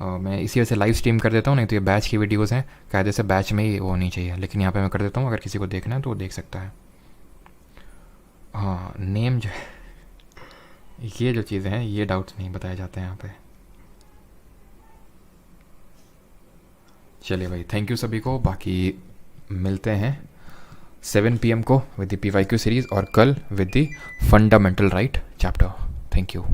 मैं इसी वजह से लाइव स्ट्रीम कर देता हूँ, नहीं तो ये बैच की वीडियोज़ हैं, कायदे से बैच में ही वो होनी चाहिए, लेकिन यहाँ पे मैं कर देता हूँ, अगर किसी को देखना है तो वो देख सकता है। हाँ, नेम जो है, ये जो चीज़ें हैं ये डाउट्स नहीं बताए जाते हैं यहाँ पे। चलिए भाई, थैंक यू सभी को। बाकी मिलते हैं 7 PM को विद द PYQ सीरीज़, और कल with the fundamental right chapter. Thank you.